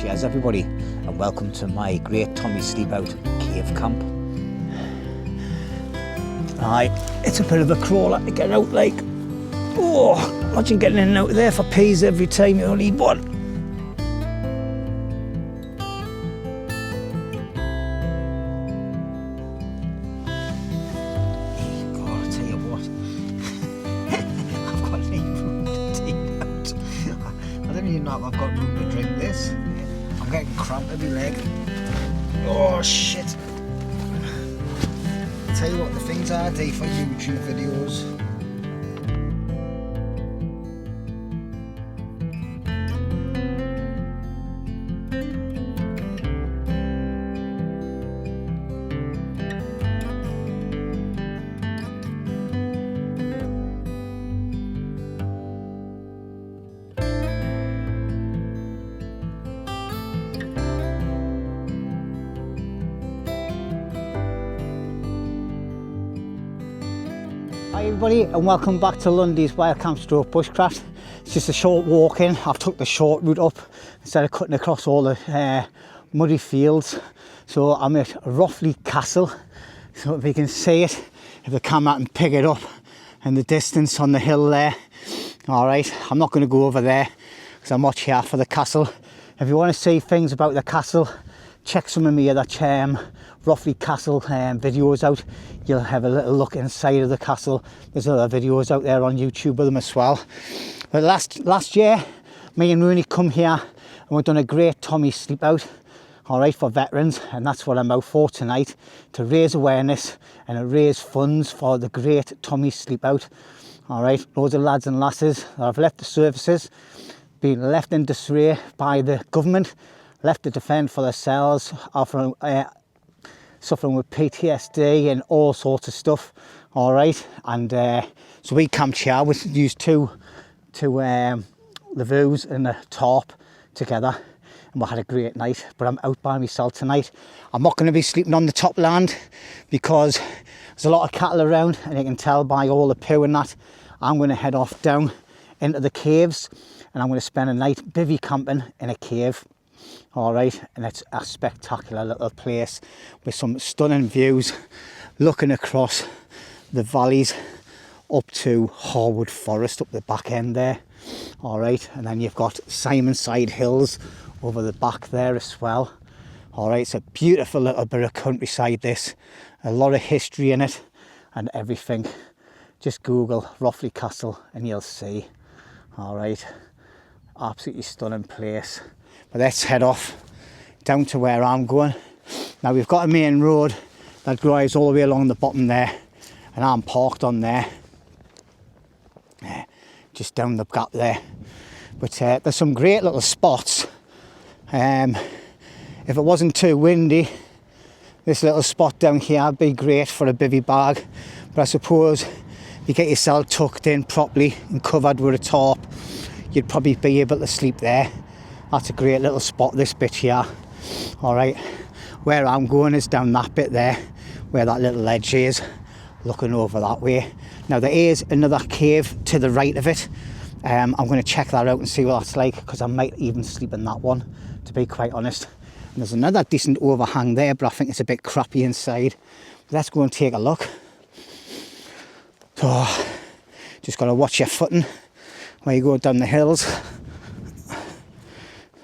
Cheers everybody, and welcome to my Great Tommy Sleep Out cave camp. Right, it's a bit of a crawler to get out, like, oh, imagine getting in and out of there for peas every time you only need one. God, I tell you what, I've got no room to take out. I don't even know if I've got room to drink this. I'm getting cramp in my leg. Oh shit. I'll tell you what, the things I do for YouTube videos. Hi everybody, and welcome back to LUNDY'S Wildcamp stroke Bushcraft. It's just a short walk in. I've took the short route up instead of cutting across all the muddy fields. So I'm at Roney Castle. So if you can see it, if the camera can pick it up in the distance on the hill there. Alright, I'm not going to go over there because I'm not here for the castle. If you want to see things about the castle, check some of my other Roney Castle videos out. You'll have a little look inside of the castle. There's other videos out there on YouTube with them as well. But last year, me and Roney come here and we've done a Great Tommy Sleep Out, all right, for veterans, and that's what I'm out for tonight, to raise awareness and raise funds for the Great Tommy Sleep Out. All right, loads of lads and lasses that have left the services, been left in disarray by the government, left to defend for themselves, offering suffering with PTSD and all sorts of stuff. All right, and so we camped here. We used two levoos and a tarp together, and we had a great night. But I'm out by myself tonight. I'm not going to be sleeping on the top land because there's a lot of cattle around, and you can tell by all the poo and that. I'm going to head off down into the caves, and I'm going to spend a night bivvy camping in a cave. All right, and it's a spectacular little place with some stunning views looking across the valleys up to Harwood Forest up the back end there. All right, and then you've got Simonside Hills over the back there as well. All right, it's a beautiful little bit of countryside, this, a lot of history in it and everything. Just Google Roney Castle and you'll see. All right, absolutely stunning place. But let's head off down to where I'm going. Now we've got a main road that drives all the way along the bottom there, and I'm parked on there, just down the gap there. But there's some great little spots. If it wasn't too windy, this little spot down here would be great for a bivvy bag. But I suppose if you get yourself tucked in properly and covered with a tarp, you'd probably be able to sleep there. That's a great little spot, this bit here. All right, where I'm going is down that bit there, where that little ledge is, looking over that way. Now there is another cave to the right of it. I'm going to check that out and see what that's like, because I might even sleep in that one, to be quite honest. And there's another decent overhang there, but I think it's a bit crappy inside. But let's go and take a look. So, just got to watch your footing where you go down the hills.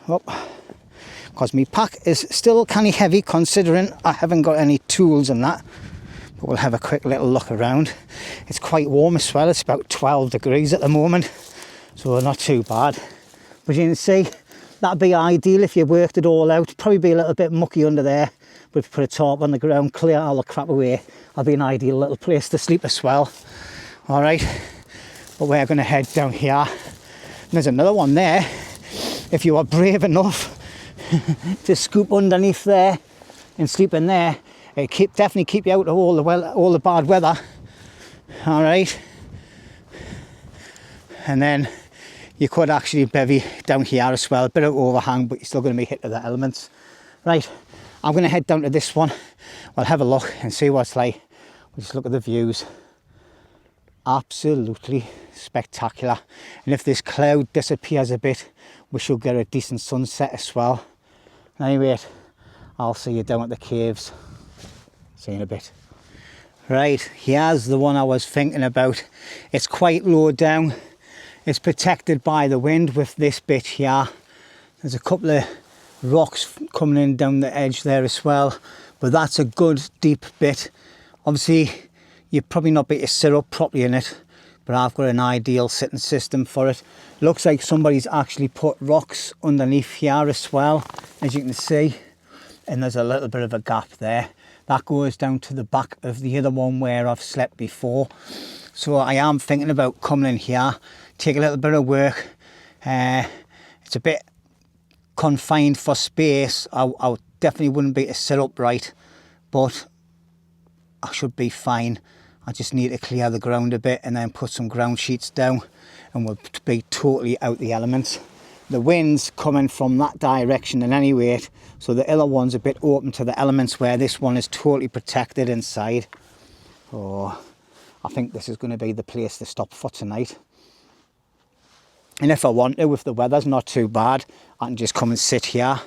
Because my pack is still kind of heavy considering I haven't got any tools and that. But we'll have a quick little look around. It's quite warm as well. It's about 12 degrees at the moment, so not too bad. But you can see that'd be ideal if you worked it all out. Probably be a little bit mucky under there, but if you put a tarp on the ground, clear all the crap away, that'd be an ideal little place to sleep as well. All right, but we're going to head down here. And there's another one there. If you are brave enough to scoop underneath there and sleep in there, it definitely keep you out of all the bad weather. All right, and then you could actually bivvy down here as well, a bit of overhang, but you're still going to be hit with the elements. Right, I'm going to head down to this one. We'll have a look and see what it's like. We'll just look at the views. Absolutely spectacular. And if this cloud disappears a bit, we should get a decent sunset as well. Anyway, I'll see you down at the caves. See you in a bit. Right, here's the one I was thinking about. It's quite low down. It's protected by the wind with this bit here. There's a couple of rocks coming in down the edge there as well, but that's a good deep bit. Obviously, you're probably not able to sit up properly in it, but I've got an ideal sitting system for it. Looks like somebody's actually put rocks underneath here as well, as you can see, and there's a little bit of a gap there. That goes down to the back of the other one where I've slept before. So I am thinking about coming in here, take a little bit of work. It's a bit confined for space. I definitely wouldn't be able to sit upright, but I should be fine. I just need to clear the ground a bit and then put some ground sheets down, and we'll be totally out the elements. The wind's coming from that direction in any rate, so the other one's a bit open to the elements, where this one is totally protected inside. Oh, I think this is going to be the place to stop for tonight. And if I want to, if the weather's not too bad, I can just come and sit here,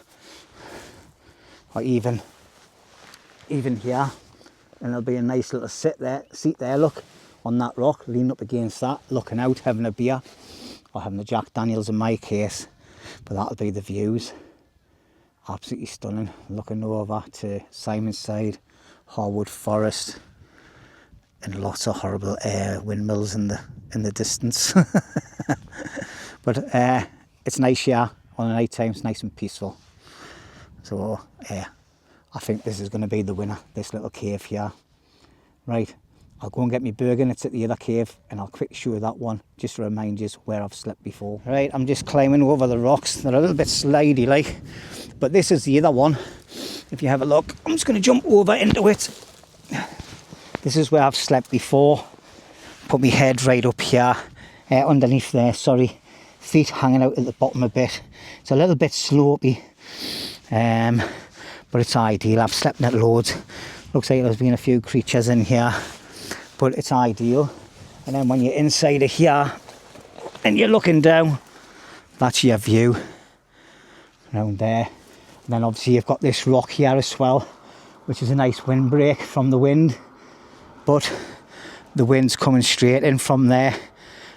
or even here, and there'll be a nice little seat there, look, on that rock, leaning up against that, looking out, having a beer, or having a Jack Daniels in my case. But that'll be the views. Absolutely stunning. Looking over to Simonside, Harwood Forest, and lots of horrible windmills in the distance. But it's nice here on the night time. It's nice and peaceful. So I think this is going to be the winner, this little cave here. Right, I'll go and get my burger, and it's at the other cave, and I'll quickly show you that one, just to remind you where I've slept before. Right, I'm just climbing over the rocks. They're a little bit slidey like, but this is the other one. If you have a look, I'm just going to jump over into it. This is where I've slept before. Put my head right up here, underneath there, sorry. Feet hanging out at the bottom a bit. It's a little bit slopey, but it's ideal. I've slept in it loads. Looks like there's been a few creatures in here, but it's ideal. And then when you're inside of here and you're looking down, that's your view around there. And then obviously you've got this rock here as well, which is a nice windbreak from the wind, but the wind's coming straight in from there.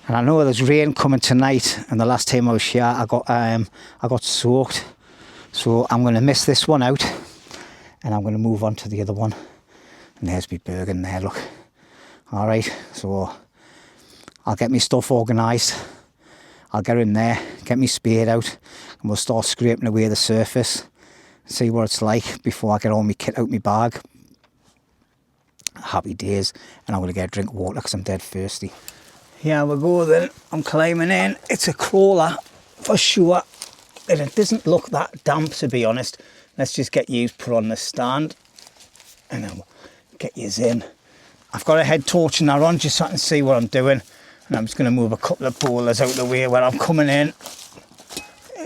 And I know there's rain coming tonight, and the last time I was here I got soaked, so I'm going to miss this one out, and I'm going to move on to the other one. And there's my Bergen there, look. Alright, so I'll get my stuff organised. I'll get in there, get my spade out, and we'll start scraping away the surface, see what it's like before I get all my kit out my bag. Happy days. And I'm going to get a drink of water because I'm dead thirsty. Here we go then, I'm climbing in. It's a crawler for sure, and it doesn't look that damp, to be honest. Let's just get you put on the stand, and then we'll get you in. I've got a head torch and that on, just so I can see what I'm doing, and I'm just going to move a couple of boulders out of the way where I'm coming in.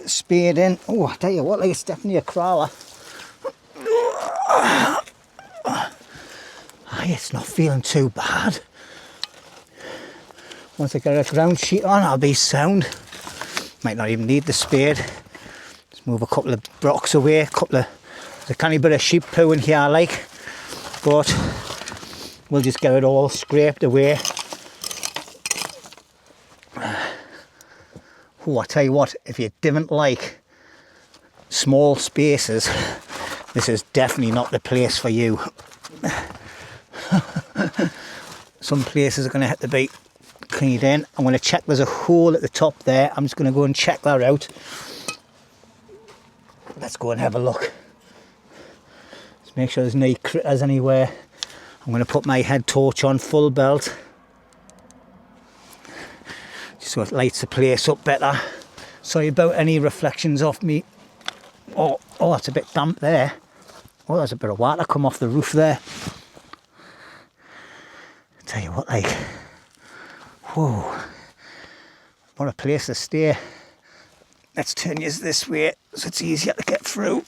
Spade in. Oh, I tell you what, like, it's definitely a crawler. It's not feeling too bad. Once I get a ground sheet on, I'll be sound. Might not even need the spade. Just move a couple of rocks away, there's a tiny bit of sheep poo in here, like, but we'll just get it all scraped away. Oh, I tell you what, if you didn't like small spaces, this is definitely not the place for you. Some places are going to have to be cleaned in. I'm going to check, there's a hole at the top there. I'm just going to go and check that out. Let's go and have a look. Just make sure there's no critters anywhere. I'm going to put my head torch on full belt, just so it lights the place up better. Sorry about any reflections off me. Oh, that's a bit damp there. Oh, there's a bit of water come off the roof there. Tell you what, like, whoa, what a place to stay. Let's turn you this way so it's easier to get through.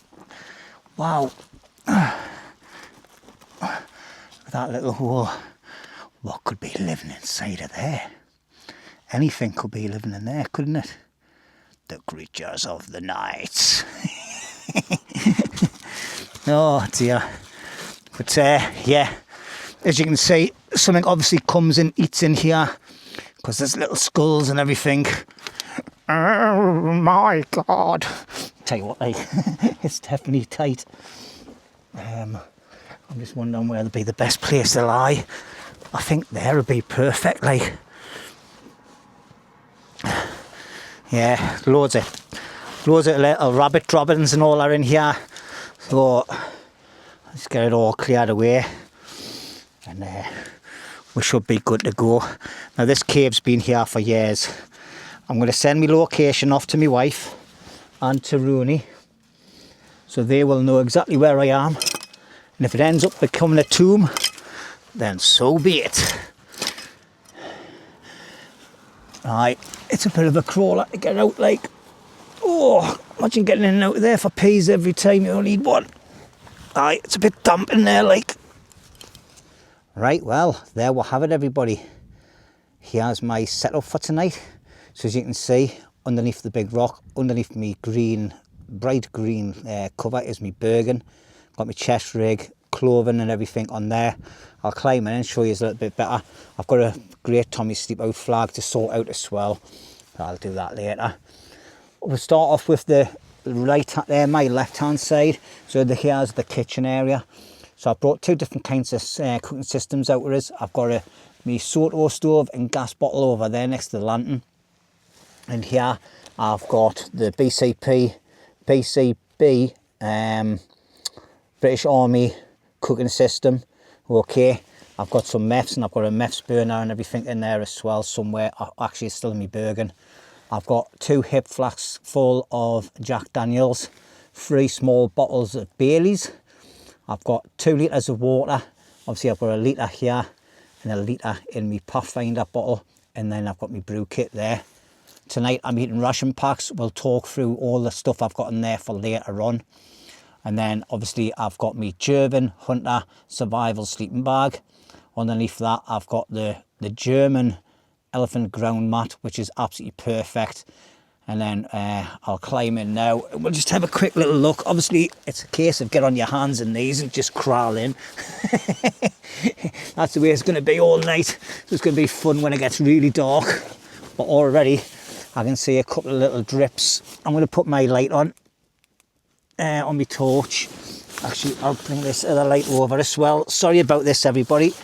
Wow. That little hole. What could be living inside of there? Anything could be living in there, couldn't it? The creatures of the night. Oh dear. But yeah, as you can see, something obviously comes and eats in here because there's little skulls and everything. Oh my god. Tell you what, like, it's definitely tight. I'm just wondering where would be the best place to lie. I think there would be perfect, like. Yeah, loads of little rabbit droppings and all are in here. So let's get it all cleared away and we should be good to go. Now this cave's been here for years. I'm going to send my location off to my wife and to Roney so they will know exactly where I am, and if it ends up becoming a tomb, then so be it. Right, it's a bit of a crawler to get out, like. Oh, imagine getting in and out of there for peas every time you only need one. Aye, it's a bit damp in there, like. Right, well, there we'll have it, everybody. Here's my setup for tonight. So as you can see, underneath the big rock, underneath me green, bright green cover is me Bergen. Got my chest rig, clothing and everything on there. I'll climb in and show you a little bit better. I've got a great Tommy sleep out flag to sort out as well. I'll do that later. We'll start off with the right there, my left hand side. So here's the kitchen area. So I've brought two different kinds of cooking systems out with us. I've got my Soto stove and gas bottle over there next to the lantern. And here I've got the BCB British Army cooking system. Okay, I've got some meths and I've got a meths burner and everything in there as well somewhere. Actually, it's still in my Bergen. I've got 2 hip flasks full of Jack Daniels, 3 small bottles of Baileys. I've got 2 litres of water. Obviously, I've got a litre here and a litre in my Pathfinder bottle. And then I've got my brew kit there. Tonight, I'm eating ration packs. We'll talk through all the stuff I've got in there for later on. And then, obviously, I've got my German Hunter survival sleeping bag. Underneath that, I've got the German elephant ground mat, which is absolutely perfect. And then I'll climb in now. We'll just have a quick little look. Obviously, it's a case of get on your hands and knees and just crawl in. That's the way it's going to be all night. It's going to be fun when it gets really dark. But already, I can see a couple of little drips. I'm going to put my light on my torch. Actually, I'll bring this other light over as well. Sorry about this, everybody.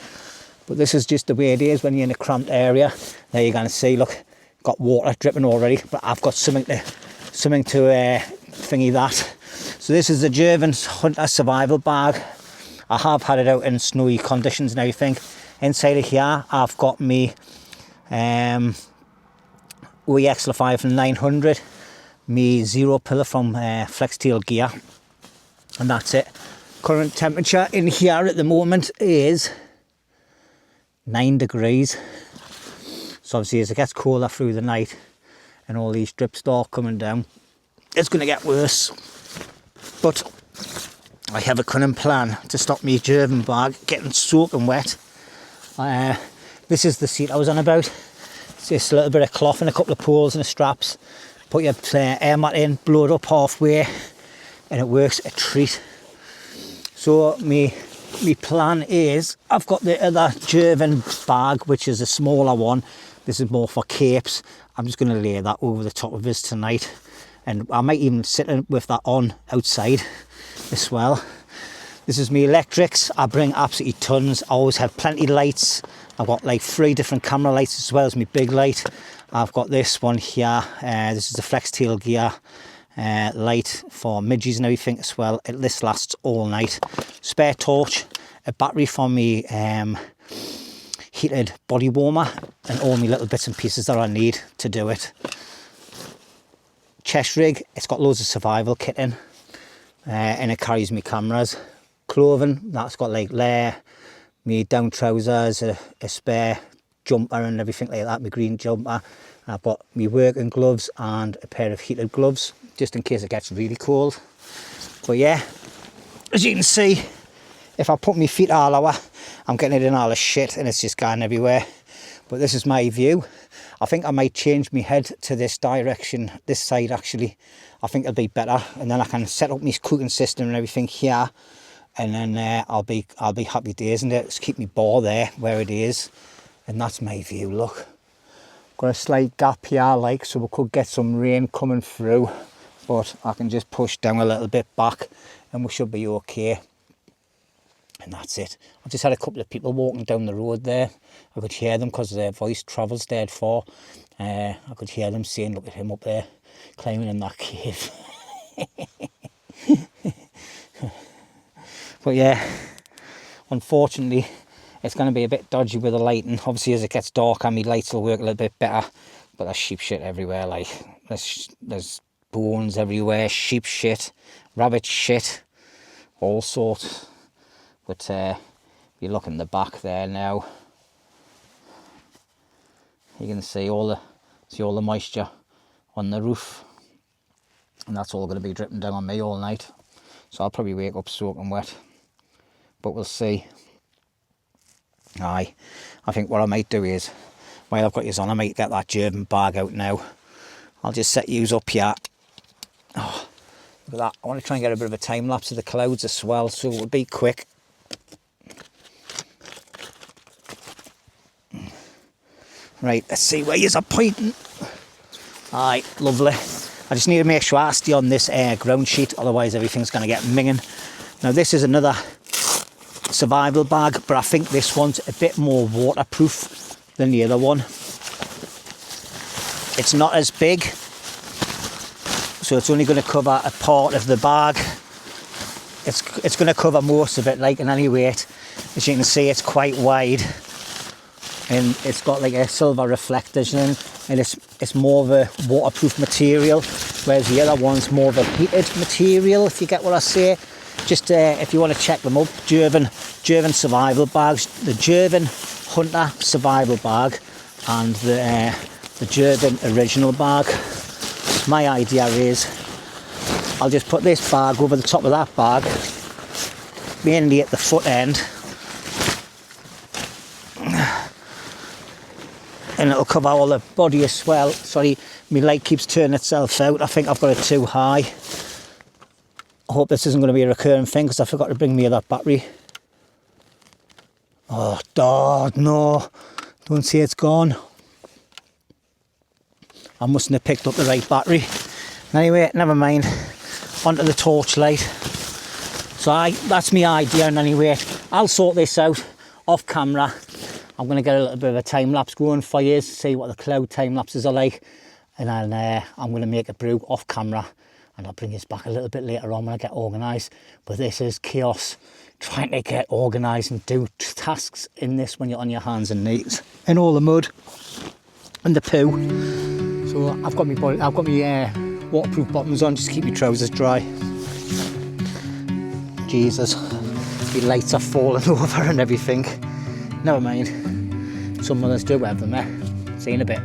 But this is just the way it is when you're in a cramped area. There you're going to see, look, got water dripping already, but I've got something to thingy that. So this is the German Hunter survival bag. I have had it out in snowy conditions and everything. Inside of here, I've got me EX5 from 900, me Zero Pillar from Flexsteel Gear, and that's it. Current temperature in here at the moment is 9 degrees. So obviously as it gets colder through the night and all these drips start coming down, it's going to get worse. But I have a cunning plan to stop me German bag getting soaking wet. This is the seat I was on about. It's just a little bit of cloth and a couple of poles and the straps. Put your air mat in, blow it up halfway, and it works a treat. So my plan is, I've got the other German bag, which is a smaller one. This is more for capes. I'm just going to lay that over the top of this tonight. And I might even sit with that on outside as well. This is my electrics. I bring absolutely tons. I always have plenty of lights. I've got like 3 different camera lights as well as my big light. I've got this one here. This is a Flexsteel Gear light for midges and everything as well. This lasts all night. Spare torch, a battery for me heated body warmer, and all my little bits and pieces that I need to do it. Chest rig, it's got loads of survival kit in, and it carries me cameras. Clothing, that's got like layer, me down trousers, a spare jumper and everything like that, my green jumper. I've got me working gloves and a pair of heated gloves, just in case it gets really cold. But yeah, as you can see, if I put my feet all over, I'm getting it in all the shit and it's just going everywhere. But this is my view. I think I might change my head to this direction, this side actually. I think it'll be better, and then I can set up my cooking system and everything here, and then I'll be happy days, and just keep my bar there where it is, and that's my view. Look, got a slight gap here, like, so we could get some rain coming through, but I can just push down a little bit back and we should be okay. And that's it. I just had a couple of people walking down the road there. I could hear them because their voice travels dead far. I could hear them saying, look at him up there climbing in that cave. But yeah, unfortunately it's going to be a bit dodgy with the lighting. Obviously as it gets darker my lights will work a little bit better, but there's sheep shit everywhere. Like there's bones everywhere, sheep shit, rabbit shit, all sorts. But if you look in the back there now, you can see all the moisture on the roof, and that's all going to be dripping down on me all night. So I'll probably wake up soaking wet, but we'll see. Aye, I think what I might do is, while I've got yous on, I might get that German bag out now. I'll just set yous up here. Oh, look at that. I want to try and get a bit of a time lapse of the clouds as well, so it will be quick. Right, let's see where yous are pointing. Aye, lovely. I just need to make sure I stay on this ground sheet, otherwise everything's going to get minging. Now this is another survival bag, but I think this one's a bit more waterproof than the other one. It's not as big, so it's only going to cover a part of the bag. It's going to cover most of it, like, in any weight. As you can see, it's quite wide, and it's got like a silver reflectors in, and it's more of a waterproof material, whereas the other one's more of a heated material, if you get what I say. Just if you want to check them up, German survival bags, the German Hunter survival bag and the German original bag. My idea is I'll just put this bag over the top of that bag, mainly at the foot end, and it'll cover all the body as well. Sorry, my light keeps turning itself out. I think I've got it too high. I hope this isn't going to be a recurring thing, because I forgot to bring me that battery. Oh, God, no. Don't say it's gone. I mustn't have picked up the right battery. Anyway, never mind. Onto the torchlight. So that's my idea, and anyway, I'll sort this out off camera. I'm going to get a little bit of a time lapse going for you, see what the cloud time lapses are like, and then I'm going to make a brew off camera, and I'll bring this back a little bit later on when I get organised. But this is chaos, trying to get organised and do tasks in this when you're on your hands and knees in all the mud and the poo. So I've got my waterproof bottoms on just to keep my trousers dry. Jesus, the lights are falling over and everything. Never mind, some mothers do have them, eh? See you in a bit.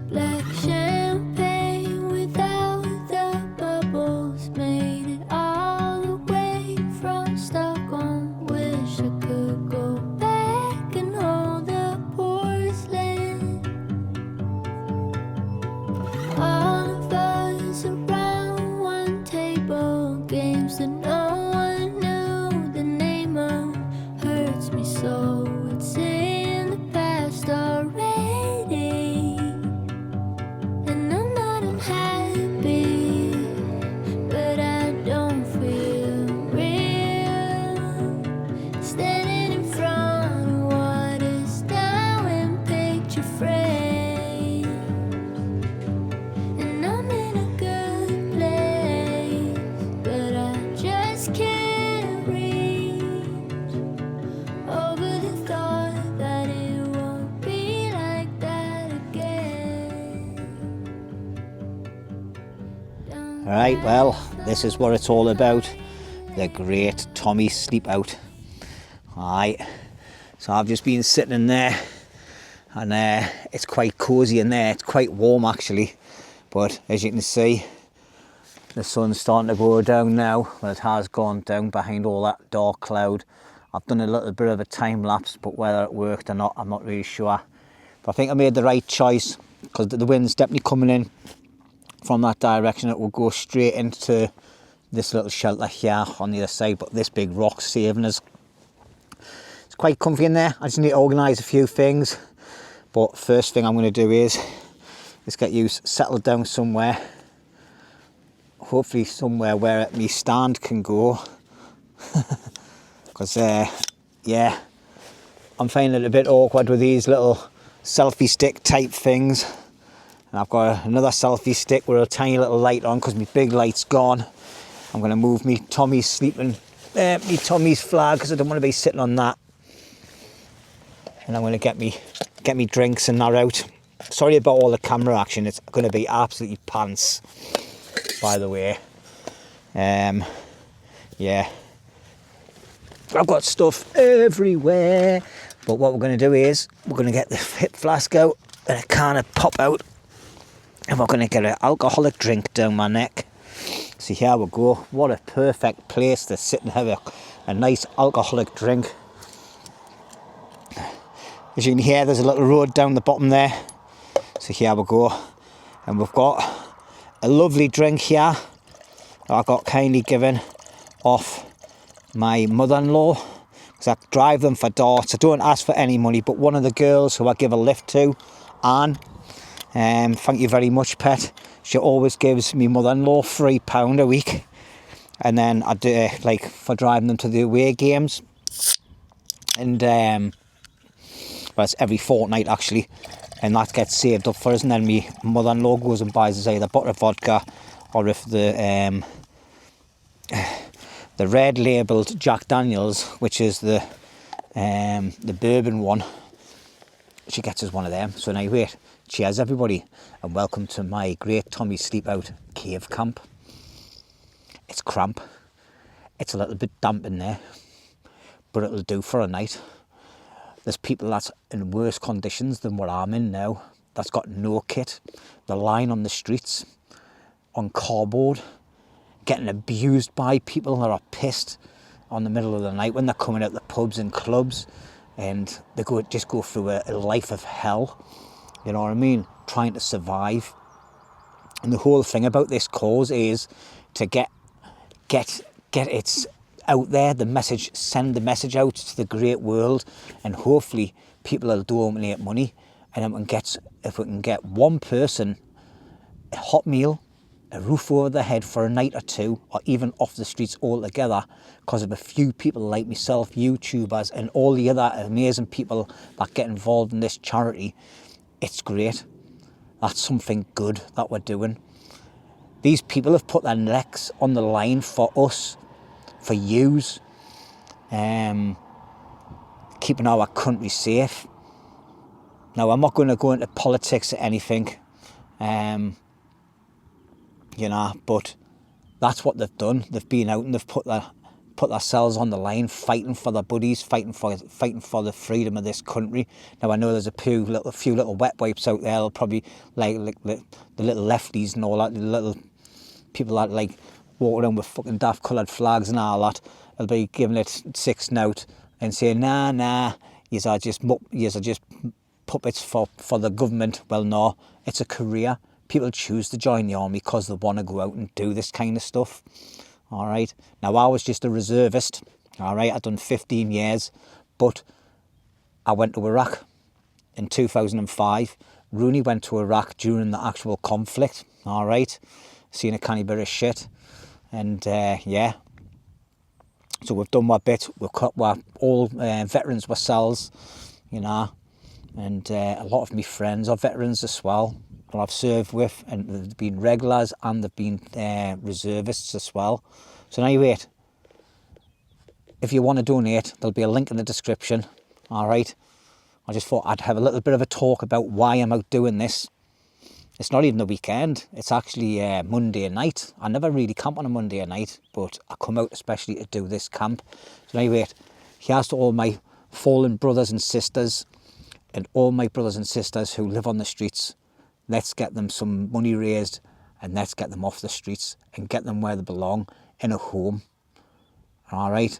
Black champagne without the bubbles, made it all the way from Stockholm. Wish I could go back and hold the porcelain. All of us around one table, games that no one knew the name of. Hurts me so, it's in the past already. And I'm not unhappy, but I don't feel real. Standing in front of what is now in picture frame. And I'm in a good place, but I just can't reach over the thought that it won't be like that again. Alright, well, this is what it's all about. The great Tommy sleep out. Alright, so I've just been sitting in there, and it's quite cosy in there. It's quite warm actually, but as you can see, the sun's starting to go down now. Well, it has gone down behind all that dark cloud. I've done a little bit of a time lapse, but whether it worked or not, I'm not really sure. But I think I made the right choice. because the wind's definitely coming in from that direction. It will go straight into this little shelter here on the other side, but this big rock's saving us. It's quite comfy in there. I just need to organise a few things, but first thing I'm going to do is get you settled down somewhere, hopefully somewhere where my stand can go, because yeah, I'm finding it a bit awkward with these little selfie stick type things. And I've got another selfie stick with a tiny little light on because my big light's gone. I'm going to move me Tommy's sleeping, me Tommy's flag, because I don't want to be sitting on that. And I'm going to get me drinks and that out. Sorry about all the camera action. It's going to be absolutely pants, by the way. Yeah, I've got stuff everywhere. But what we're going to do is we're going to get the hip flask out and a can of pop out, and we're going to get an alcoholic drink down my neck. See, here we go. What a perfect place to sit and have a nice alcoholic drink. As you can hear, there's a little road down the bottom there. So here we go. And we've got a lovely drink here that I got kindly given off my mother-in-law, because I drive them for darts. I don't ask for any money, but one of the girls who I give a lift to, Anne, thank you very much, pet. She always gives me mother-in-law £3 a week, and then I do like for driving them to the away games, and well, it's every fortnight actually, and that gets saved up for us. And then my mother-in-law goes and buys us either a bottle of vodka, or if the red labelled Jack Daniels, which is the bourbon one, she gets us one of them. So anyway, cheers everybody, and welcome to my great Tommy Sleep Out cave camp. It's cramp, it's a little bit damp in there, but it'll do for a night. There's people that's in worse conditions than what I'm in now, that's got no kit. They're lying on the streets on cardboard, getting abused by people that are pissed on the middle of the night when they're coming out the pubs and clubs, and they just go through a life of hell, you know what I mean, trying to survive. And the whole thing about this cause is to get it out there, the message, send the message out to the great world, and hopefully people will donate money, and then if we can get one person a hot meal, a roof over their head for a night or two, or even off the streets altogether, because of a few people like myself, YouTubers, and all the other amazing people that get involved in this charity, it's great. That's something good that we're doing. These people have put their necks on the line for us, for yous, keeping our country safe. Now, I'm not going to go into politics or anything, you know, but that's what they've done. They've been out and they've put themselves on the line, fighting for their buddies, fighting for the freedom of this country. Now, I know there's a few little wet wipes out there. They'll probably like the little lefties and all that, the little people that like walk around with fucking daft coloured flags and all that. They'll be giving it 6 note and saying, nah, yous are just puppets for the government. Well, no, it's a career. People choose to join the army because they want to go out and do this kind of stuff. All right. Now, I was just a reservist. All right. I'd done 15 years, but I went to Iraq in 2005. Roney went to Iraq during the actual conflict. All right. Seen a canny bit of shit. And yeah. So we've done our bit. We're all veterans ourselves, you know. And a lot of my friends are veterans as well, that I've served with, and they've been regulars and they've been reservists as well. So now wait, if you want to donate, there'll be a link in the description. All right. I just thought I'd have a little bit of a talk about why I'm out doing this. It's not even the weekend. It's actually Monday night. I never really camp on a Monday night, but I come out especially to do this camp. So now wait, here's to all my fallen brothers and sisters, and all my brothers and sisters who live on the streets. Let's get them some money raised, and let's get them off the streets and get them where they belong, in a home. All right,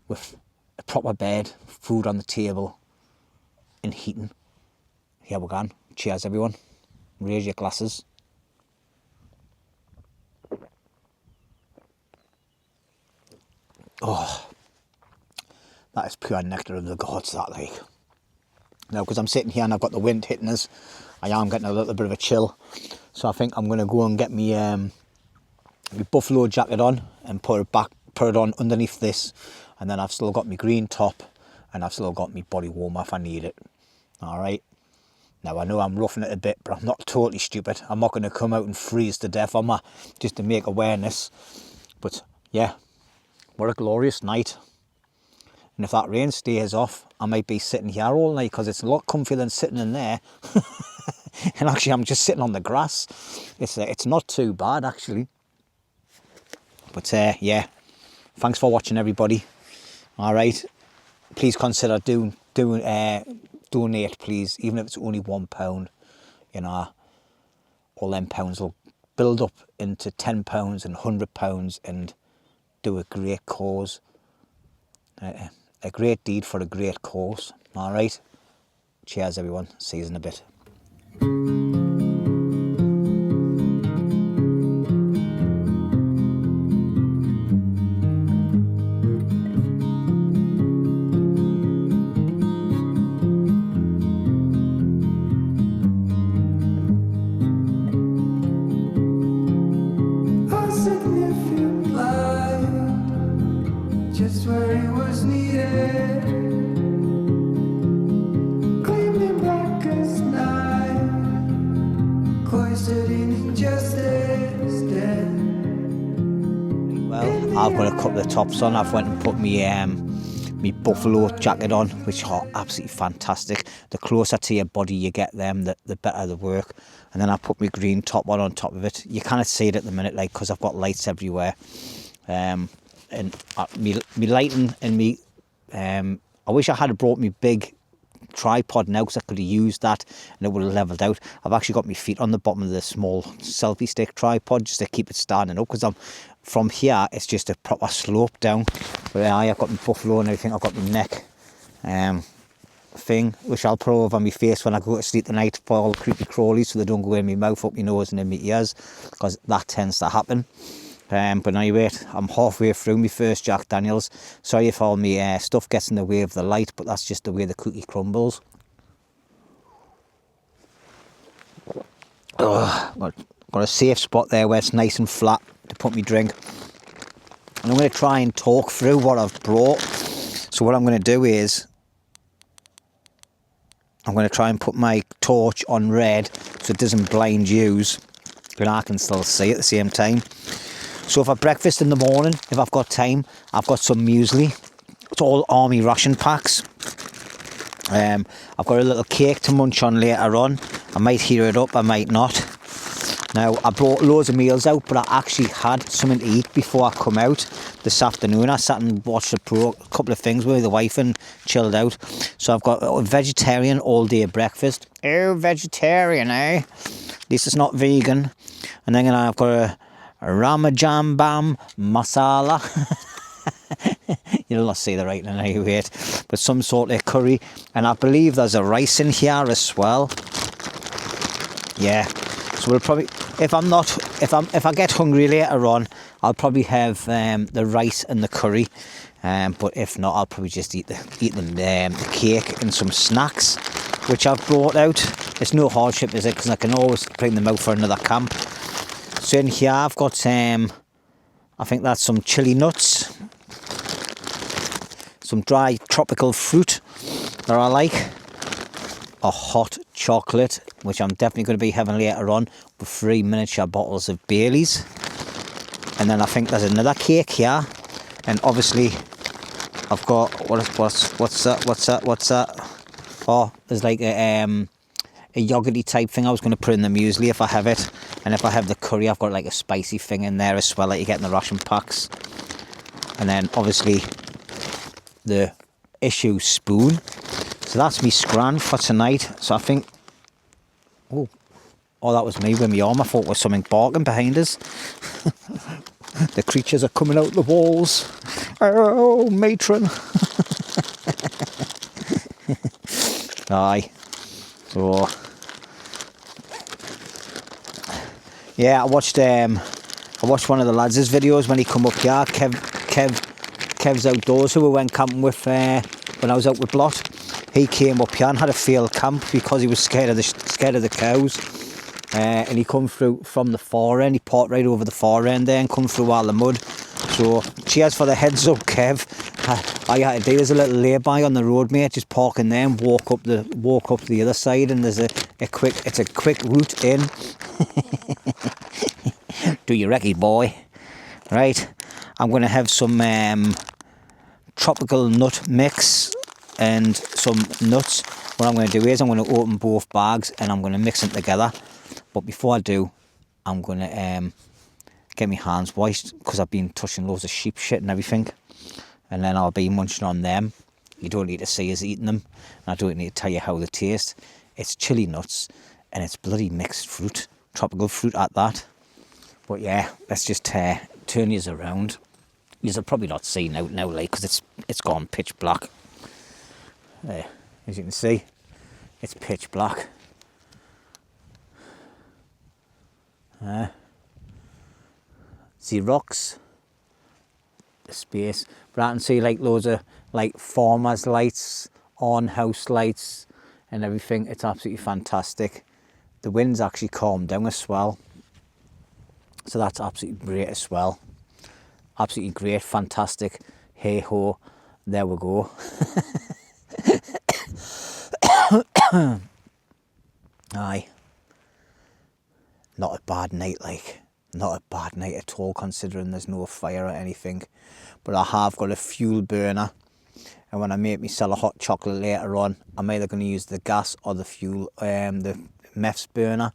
with a proper bed, food on the table, and heating. Here we go. Cheers, everyone. Raise your glasses. Oh, that is pure nectar of the gods, that lake. Now, because I'm sitting here and I've got the wind hitting us, I am getting a little bit of a chill. So I think I'm going to go and get me my buffalo jacket on and put it on underneath this. And then I've still got my green top and I've still got my body warmer if I need it. All right. Now, I know I'm roughing it a bit, but I'm not totally stupid. I'm not going to come out and freeze to death on my, just to make awareness. But yeah, what a glorious night. And if that rain stays off, I might be sitting here all night because it's a lot comfier than sitting in there. And actually, I'm just sitting on the grass. It's not too bad, actually. But yeah, thanks for watching, everybody. All right, please consider donate, please, even if it's only £1. You know, all them pounds will build up into £10 and £100 and do a great cause. A great deed for a great cause. All right. Cheers, everyone. See you in a bit. Just where it was needed, gleaming black as night, cloistered in injustice, dead. Well, I've got a couple of tops on. I've went and put me buffalo jacket on, which are absolutely fantastic. The closer to your body you get them, the better they work. And then I put my green top on top of it. You can't see it at the minute, like, because I've got lights everywhere. And me lighting and me, I wish I had brought me big tripod now, because I could have used that and it would have leveled out. I've actually got my feet on the bottom of the small selfie stick tripod just to keep it standing up, because from here it's just a proper slope down. But I've got my buffalo and everything. I've got my neck thing, which I'll put over my face when I go to sleep tonight for all the creepy crawlies, so they don't go in my mouth, up my nose and in my ears, because that tends to happen. But anyway, I'm halfway through my first Jack Daniels. Sorry if all my stuff gets in the way of the light, but that's just the way the cookie crumbles. Got a safe spot there where it's nice and flat to put my drink. And I'm going to try and talk through what I've brought. So what I'm going to do is, I'm going to try and put my torch on red so it doesn't blind yous, but I can still see at the same time. So for breakfast in the morning, if I've got time, I've got some muesli. It's all army ration packs. I've got a little cake to munch on later on. I might heat it up, I might not. Now, I brought loads of meals out, but I actually had something to eat before I come out this afternoon. I sat and watched a couple of things with the wife and chilled out. So I've got a vegetarian all-day breakfast. Oh, vegetarian, eh? At least it's not vegan. And then I've got a Ramajam Bam masala. You'll not see the writing anyway, but some sort of curry, and I believe there's a rice in here as well. Yeah, so we'll probably, if I get hungry later on, I'll probably have the rice and the curry. But if not, I'll probably just eat the cake and some snacks, which I've brought out. It's no hardship, is it? Because I can always bring them out for another camp. So in here I've got, I think that's some chili nuts, some dry tropical fruit that I like, a hot chocolate, which I'm definitely going to be having later on, with 3 miniature bottles of Baileys. And then I think there's another cake here, and obviously I've got, what's that? Oh, there's like a yogurty type thing I was going to put in the muesli if I have it. And if I have the curry, I've got like a spicy thing in there as well that you get in the ration packs. And then obviously the issue spoon. So that's me scran for tonight. So I think, oh, that was me with my arm. I thought it was something barking behind us. The creatures are coming out the walls. Oh, matron. Aye. So Yeah, I watched one of the lads' videos when he come up here. Kev's Outdoors, who we went camping with when I was out with Blot. He came up here and had a failed camp because he was scared of the cows. And he come through from the far end. He parked right over the far end there and come through all the mud. So cheers for the heads up, Kev. All you had to do is a little lay-by on the road, mate. Just park in there and walk up to the other side, and there's a quick route in. Do you reckon, boy? Right, I'm going to have some tropical nut mix and some nuts. What I'm going to do is I'm going to open both bags and I'm going to mix them together. But before I do, I'm going to get my hands washed because I've been touching loads of sheep shit and everything. And then I'll be munching on them. You don't need to see us eating them. And I don't need to tell you how they taste. It's chili nuts and it's bloody mixed fruit. Tropical fruit at that. But yeah, let's just turn yous around. Yous will probably not see now, like, because it's gone pitch black. There, as you can see, it's pitch black. See rocks, the space, but I can see like loads of like farmers lights, on house lights and everything. It's absolutely fantastic. The wind's actually calmed down as well, so that's absolutely great as well. Absolutely great, fantastic. Hey ho, there we go. Aye, not a bad night, like, not a bad night at all, considering there's no fire or anything. But I have got a fuel burner, and when I make myself a hot chocolate later on, I'm either going to use the gas or the fuel, the meths burner.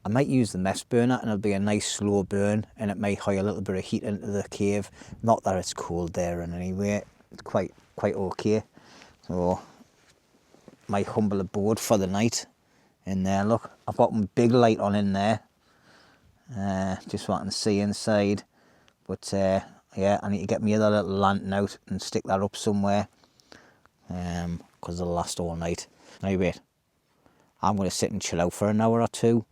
I might use the meths burner and it'll be a nice slow burn, and it might hire a little bit of heat into the cave. Not that it's cold there in any way, it's quite okay. So my humble abode for the night in there. Look, I've got my big light on in there, just wanting to see inside. But yeah, I need to get my other little lantern out and stick that up somewhere, because it'll last all night. Anyway, I'm going to sit and chill out for an hour or two,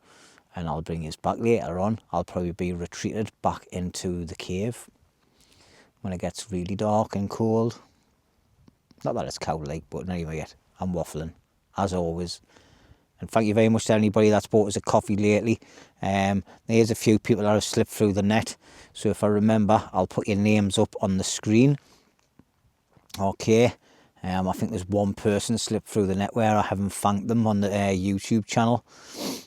and I'll bring you back later on. I'll probably be retreated back into the cave when it gets really dark and cold. Not that it's cow-like, but anyway, I'm waffling, as always. And thank you very much to anybody that's bought us a coffee lately. There's a few people that have slipped through the net, so if I remember, I'll put your names up on the screen. Okay, I think there's one person slipped through the net where I haven't thanked them on the YouTube channel.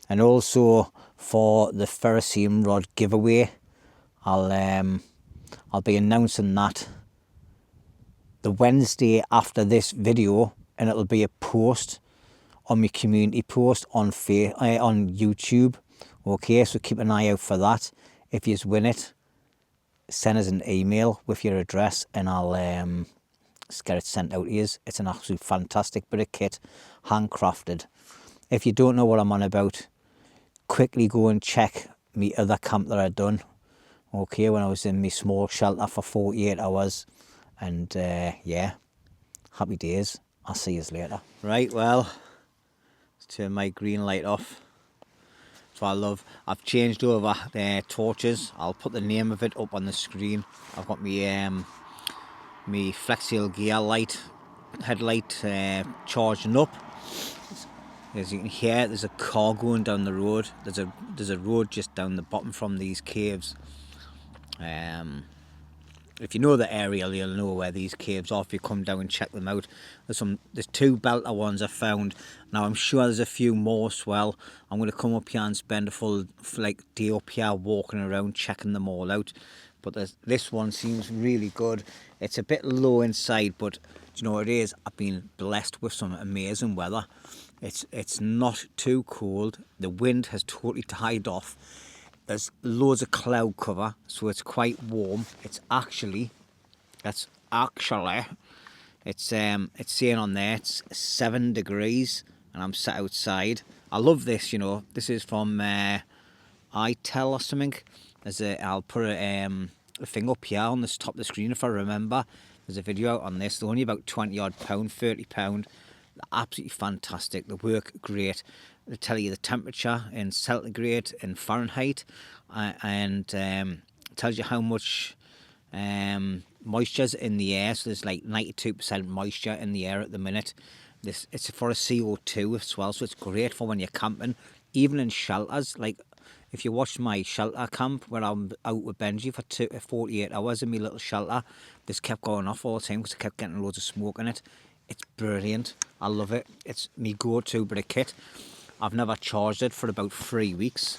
And also for the ferrocene rod giveaway, I'll be announcing that the Wednesday after this video, and it'll be a post on my community post on YouTube. Okay, so keep an eye out for that. If you win it, send us an email with your address and I'll get it sent out to you. It's an absolute fantastic bit of kit, handcrafted. If you don't know what I'm on about, quickly go and check me other camp that I've done. Okay, when I was in my small shelter for 48 hours. And yeah, happy days. I'll see you later. Right, well, let's turn my green light off. So I've changed over torches. I'll put the name of it up on the screen. I've got my my Flexial gear light, headlight charging up. As you can hear, there's a car going down the road. There's a road just down the bottom from these caves. If you know the area, you'll know where these caves are if you come down and check them out. There's two belter ones I found. Now I'm sure there's a few more as well. I'm going to come up here and spend a full day up here walking around checking them all out. But this one seems really good. It's a bit low inside, but do you know what it is? I've been blessed with some amazing weather. It's not too cold. The wind has totally died off. There's loads of cloud cover, so it's quite warm. It's saying on there it's 7 degrees, and I'm sat outside. I love this, you know. This is from iTel or something. I'll put a thing up here on the top of the screen if I remember. There's a video out on this. They're only about £20 odd, £30. They're absolutely fantastic. They work great. They tell you the temperature in centigrade and Fahrenheit, and tells you how much moisture's in the air. So there's like 92% moisture in the air at the minute. It's for a CO2 as well, so it's great for when you're camping, even in shelters. Like if you watch my shelter camp where I'm out with Benji for 48 hours in my little shelter, this kept going off all the time because I kept getting loads of smoke in it. It's brilliant. I love it. It's me go-to bit of kit. I've never charged it for about 3 weeks,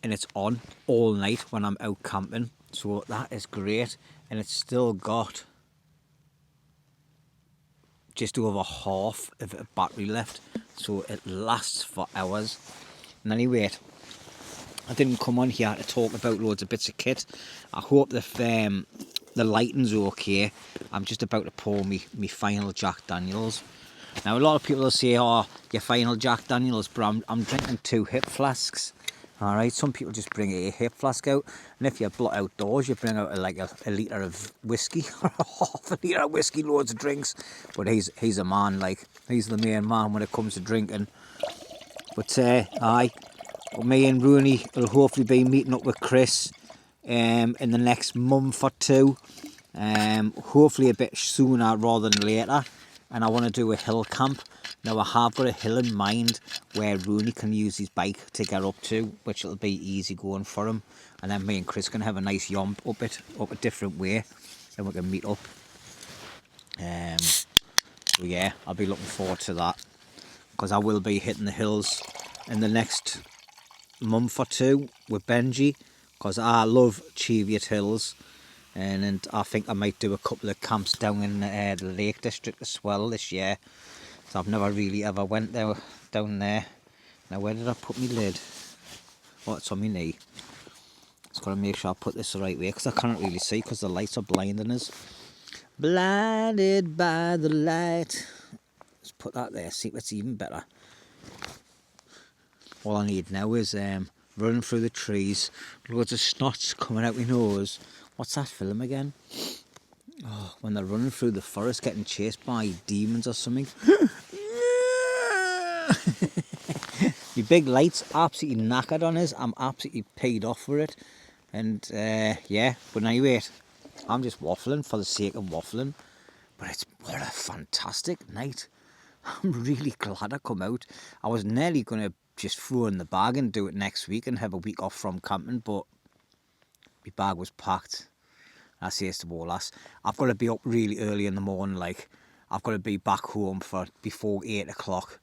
and it's on all night when I'm out camping. So that is great, and it's still got just over half of a battery left, so it lasts for hours. And anyway, I didn't come on here to talk about loads of bits of kit. I hope the lighting's okay. I'm just about to pour me final Jack Daniels. Now a lot of people will say, oh, your final Jack Daniels, but I'm drinking 2 hip flasks. Alright, some people just bring a hip flask out, and if you're outdoors, you bring out a litre of whiskey, or half a litre of whiskey, loads of drinks. But he's a man, like, he's the main man when it comes to drinking. But aye, me and Roney will hopefully be meeting up with Chris in the next month or 2. Hopefully a bit sooner rather than later. And I want to do a hill camp. Now I have got a hill in mind where Roney can use his bike to get up to, which will be easy going for him. And then me and Chris can have a nice yomp up a different way, and we can meet up. So yeah, I'll be looking forward to that, because I will be hitting the hills in the next month or 2 with Benji, because I love Cheviot Hills. And I think I might do a couple of camps down in the Lake District as well this year. So I've never really ever went there, down there. Now where did I put my lid? Oh, it's on my knee. Just got to make sure I put this the right way, because I can't really see because the lights are blinding us. Blinded by the light. Let's put that there, see if it's even better. All I need now is running through the trees, loads of snots coming out my nose. What's that film again? Oh, when they're running through the forest getting chased by demons or something. The big light's absolutely knackered on us. I'm absolutely paid off for it. And yeah, but anyway, I'm just waffling for the sake of waffling. But what a fantastic night. I'm really glad I come out. I was nearly going to just throw in the bag and do it next week and have a week off from camping, but my bag was packed. I say to Wallace, I've got to be up really early in the morning, like I've got to be back home for before 8 o'clock.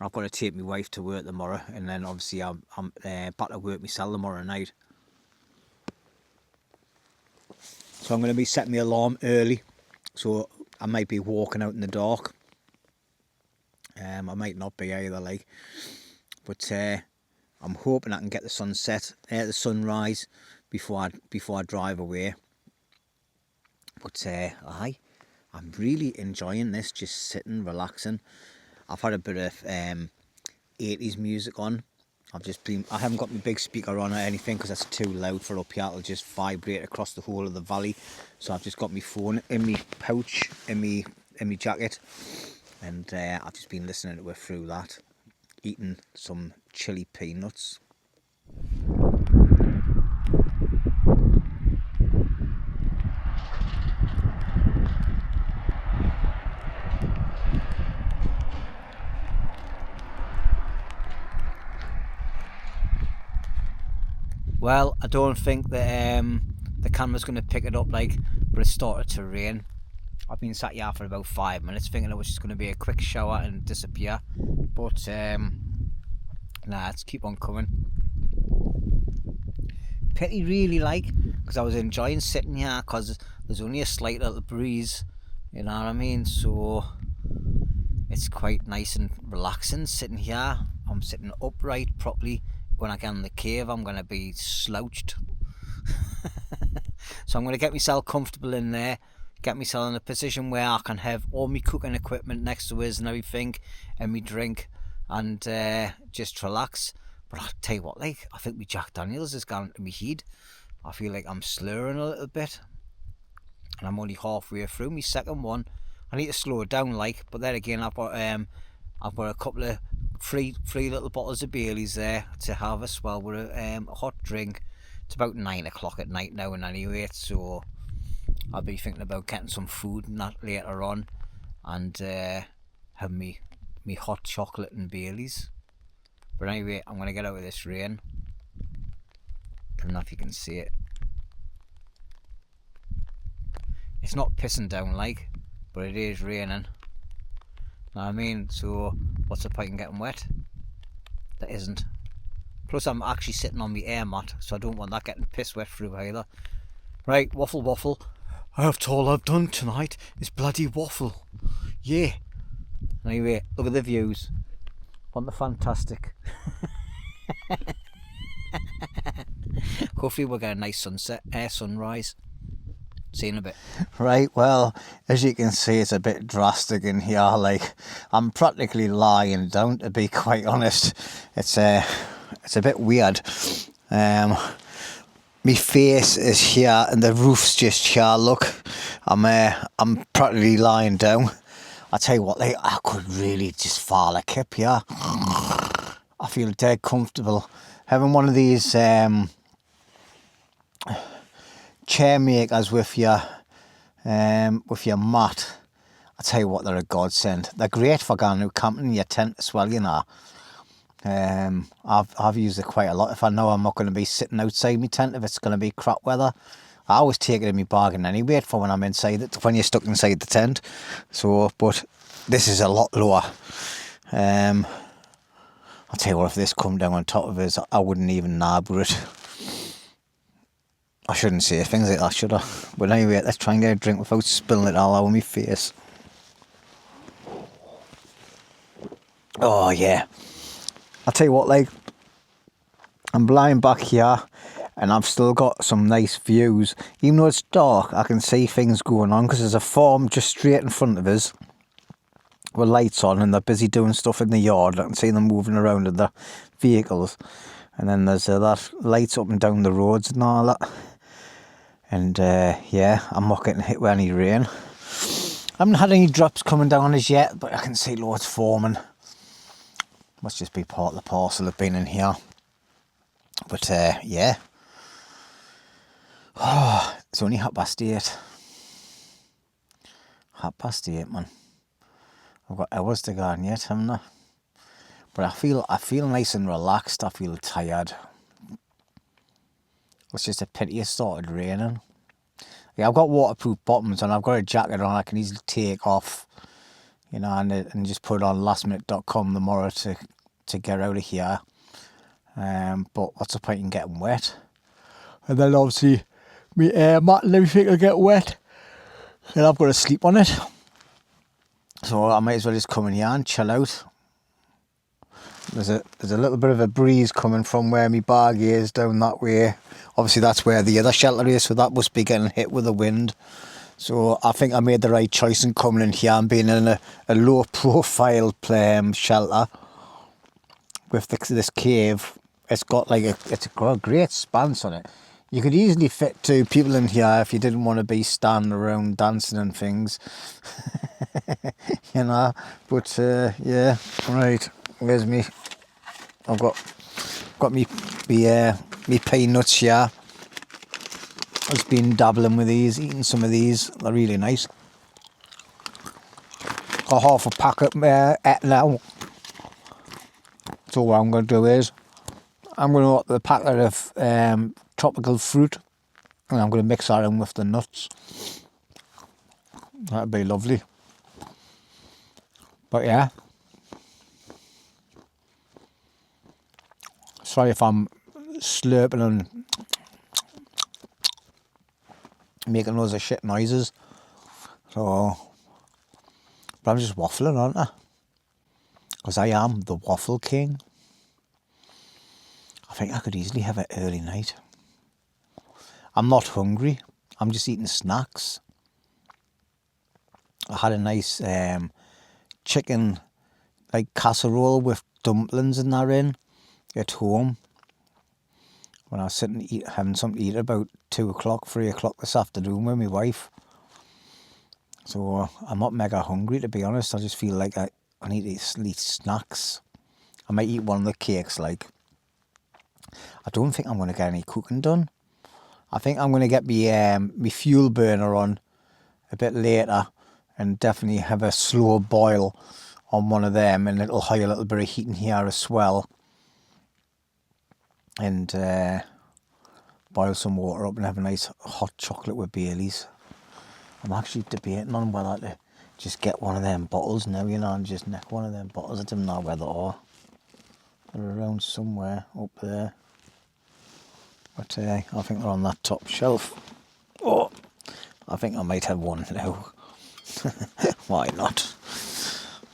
I've got to take my wife to work tomorrow, and then obviously I'm back to work myself tomorrow night. So I'm going to be setting my alarm early, so I might be walking out in the dark. I might not be either, like, but I'm hoping I can get the sunrise before I drive away. But I'm really enjoying this, just sitting, relaxing. I've had a bit of 80s music on. I haven't got my big speaker on or anything because that's too loud for up here. It'll just vibrate across the whole of the valley. So I've just got my phone in my pouch, in my jacket, and I've just been listening to it through that, eating some chili peanuts. Well, I don't think that the camera's going to pick it up, like, but it started to rain. I've been sat here for about 5 minutes thinking it was just going to be a quick shower and disappear, but nah, let's keep on coming. Pity really, like, because I was enjoying sitting here because there's only a slight little breeze, you know what I mean, so it's quite nice and relaxing sitting here. I'm sitting upright properly. When I get in the cave, I'm going to be slouched. So I'm going to get myself comfortable in there, get myself in a position where I can have all my cooking equipment next to us and everything, and my drink, and just relax. But I'll tell you what, like, I think my Jack Daniels has gone into my head. I feel like I'm slurring a little bit, and I'm only halfway through my second one. I need to slow it down, like, but then again, I've got a couple of three little bottles of Baileys there to have as well with a hot drink. It's about 9 o'clock at night now and anyway, so I'll be thinking about getting some food and that later on, and have me hot chocolate and Baileys. But anyway, I'm going to get out of this rain. I don't know if you can see it. It's not pissing down like, but it is raining. Know what I mean? So what's the point in getting wet? There isn't. Plus I'm actually sitting on my air mat, so I don't want that getting piss wet through either. Right, waffle. That's all I've done tonight is bloody waffle. Yeah. Anyway, look at the views. Aren't they fantastic? Hopefully we'll get a nice sunrise. See you in a bit. Right, well, as you can see, it's a bit drastic in here. Like, I'm practically lying down, to be quite honest. It's a bit weird. My face is here and the roof's just here. Look, I'm practically lying down. I tell you what, like, I could really just fall a kip here. I feel dead comfortable having one of these chair makers with your mat. I tell you what, they're a godsend. They're great for going out camping in your tent as well, you know. I've used it quite a lot. If I know I'm not going to be sitting outside my tent, if it's going to be crap weather, I always take it in my bargain anyway for when I'm inside it, when you're stuck inside the tent. So, but this is a lot lower. I'll tell you what, if this come down on top of us, I wouldn't even nabber it. I shouldn't say things like that, should I? But anyway, let's try and get a drink without spilling it all over my face. Oh yeah. I'll tell you what, like, I'm lying back here and I've still got some nice views. Even though it's dark, I can see things going on because there's a farm just straight in front of us with lights on, and they're busy doing stuff in the yard. I can see them moving around in their vehicles. And then there's that lights up and down the roads and all that. And yeah, I'm not getting hit with any rain. I haven't had any drops coming down as yet, but I can see loads forming. Must just be part of the parcel of being in here. But yeah. Oh, it's only 8:30. 8:30, man. I've got hours to go on yet, haven't I? But I feel nice and relaxed. I feel tired. It's just a pity it started raining. Yeah, I've got waterproof bottoms and I've got a jacket on I can easily take off, you know, and just put it on lastminute.com tomorrow to get out of here. But what's the point in getting wet? And then obviously my air mat and everything will get wet, and I've got to sleep on it. So I might as well just come in here and chill out. There's a little bit of a breeze coming from where my bag is down that way. Obviously that's where the other shelter is, so that must be getting hit with the wind. So I think I made the right choice in coming in here and being in a low profile shelter with this cave. It's got like it's got a great spanse on it. You could easily fit 2 people in here if you didn't want to be standing around dancing and things. You know, but yeah, right. Where's me? I've got me peanuts here. I've just been dabbling with these, eating some of these. They're really nice. Got half a packet now. So what I'm going to do is I'm going to open the packet of tropical fruit, and I'm going to mix that in with the nuts. That'd be lovely. But yeah. Sorry if I'm slurping and making loads of shit noises. So, but I'm just waffling, aren't I? Because I am the waffle king. I think I could easily have an early night. I'm not hungry. I'm just eating snacks. I had a nice chicken like casserole with dumplings and that in at home when I was sitting having something to eat about 2 o'clock, 3 o'clock this afternoon with my wife. So I'm not mega hungry, to be honest. I just feel like I need to eat snacks. I might eat one of the cakes. Like, I don't think I'm going to get any cooking done. I think I'm going to get me fuel burner on a bit later and definitely have a slow boil on one of them, and it'll hide a little bit of heat in here as well. And boil some water up and have a nice hot chocolate with Baileys. I'm actually debating on whether to just get one of them bottles now, you know, and just neck one of them bottles. I don't know where they are. They're around somewhere up there. But I think they're on that top shelf. Oh, I think I might have one now. Why not?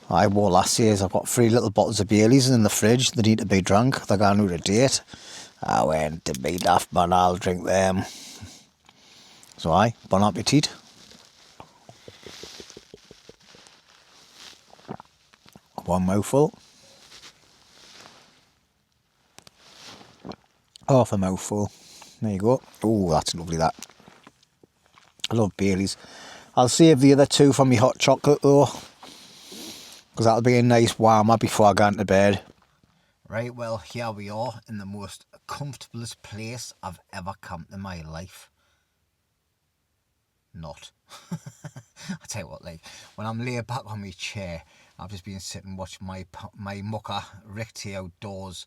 What last year's I've got 3 little bottles of Baileys in the fridge. They need to be drunk. They're going out of date. I went to be daft, man. I'll drink them. So bon appetit. One mouthful. Half a mouthful. There you go. Oh, that's lovely, that. I love Baileys. I'll save the other 2 for my hot chocolate though, because that'll be a nice warmer before I go into bed. Right, well, here we are in the most comfortablest place I've ever camped in my life. Not. I tell you what, like, when I'm laid back on my chair, I've just been sitting watching my mucker Rick T outdoors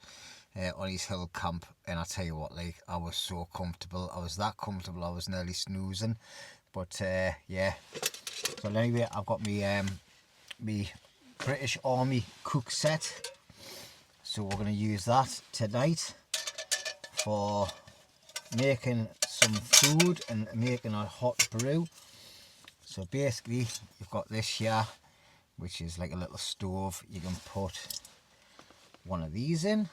on his hill camp, and I tell you what, like, I was so comfortable. I was that comfortable I was nearly snoozing. But yeah, so anyway, I've got me British Army cook set, so we're going to use that tonight for making some food and making a hot brew. So basically, you've got this here, which is like a little stove. You can put one of these in.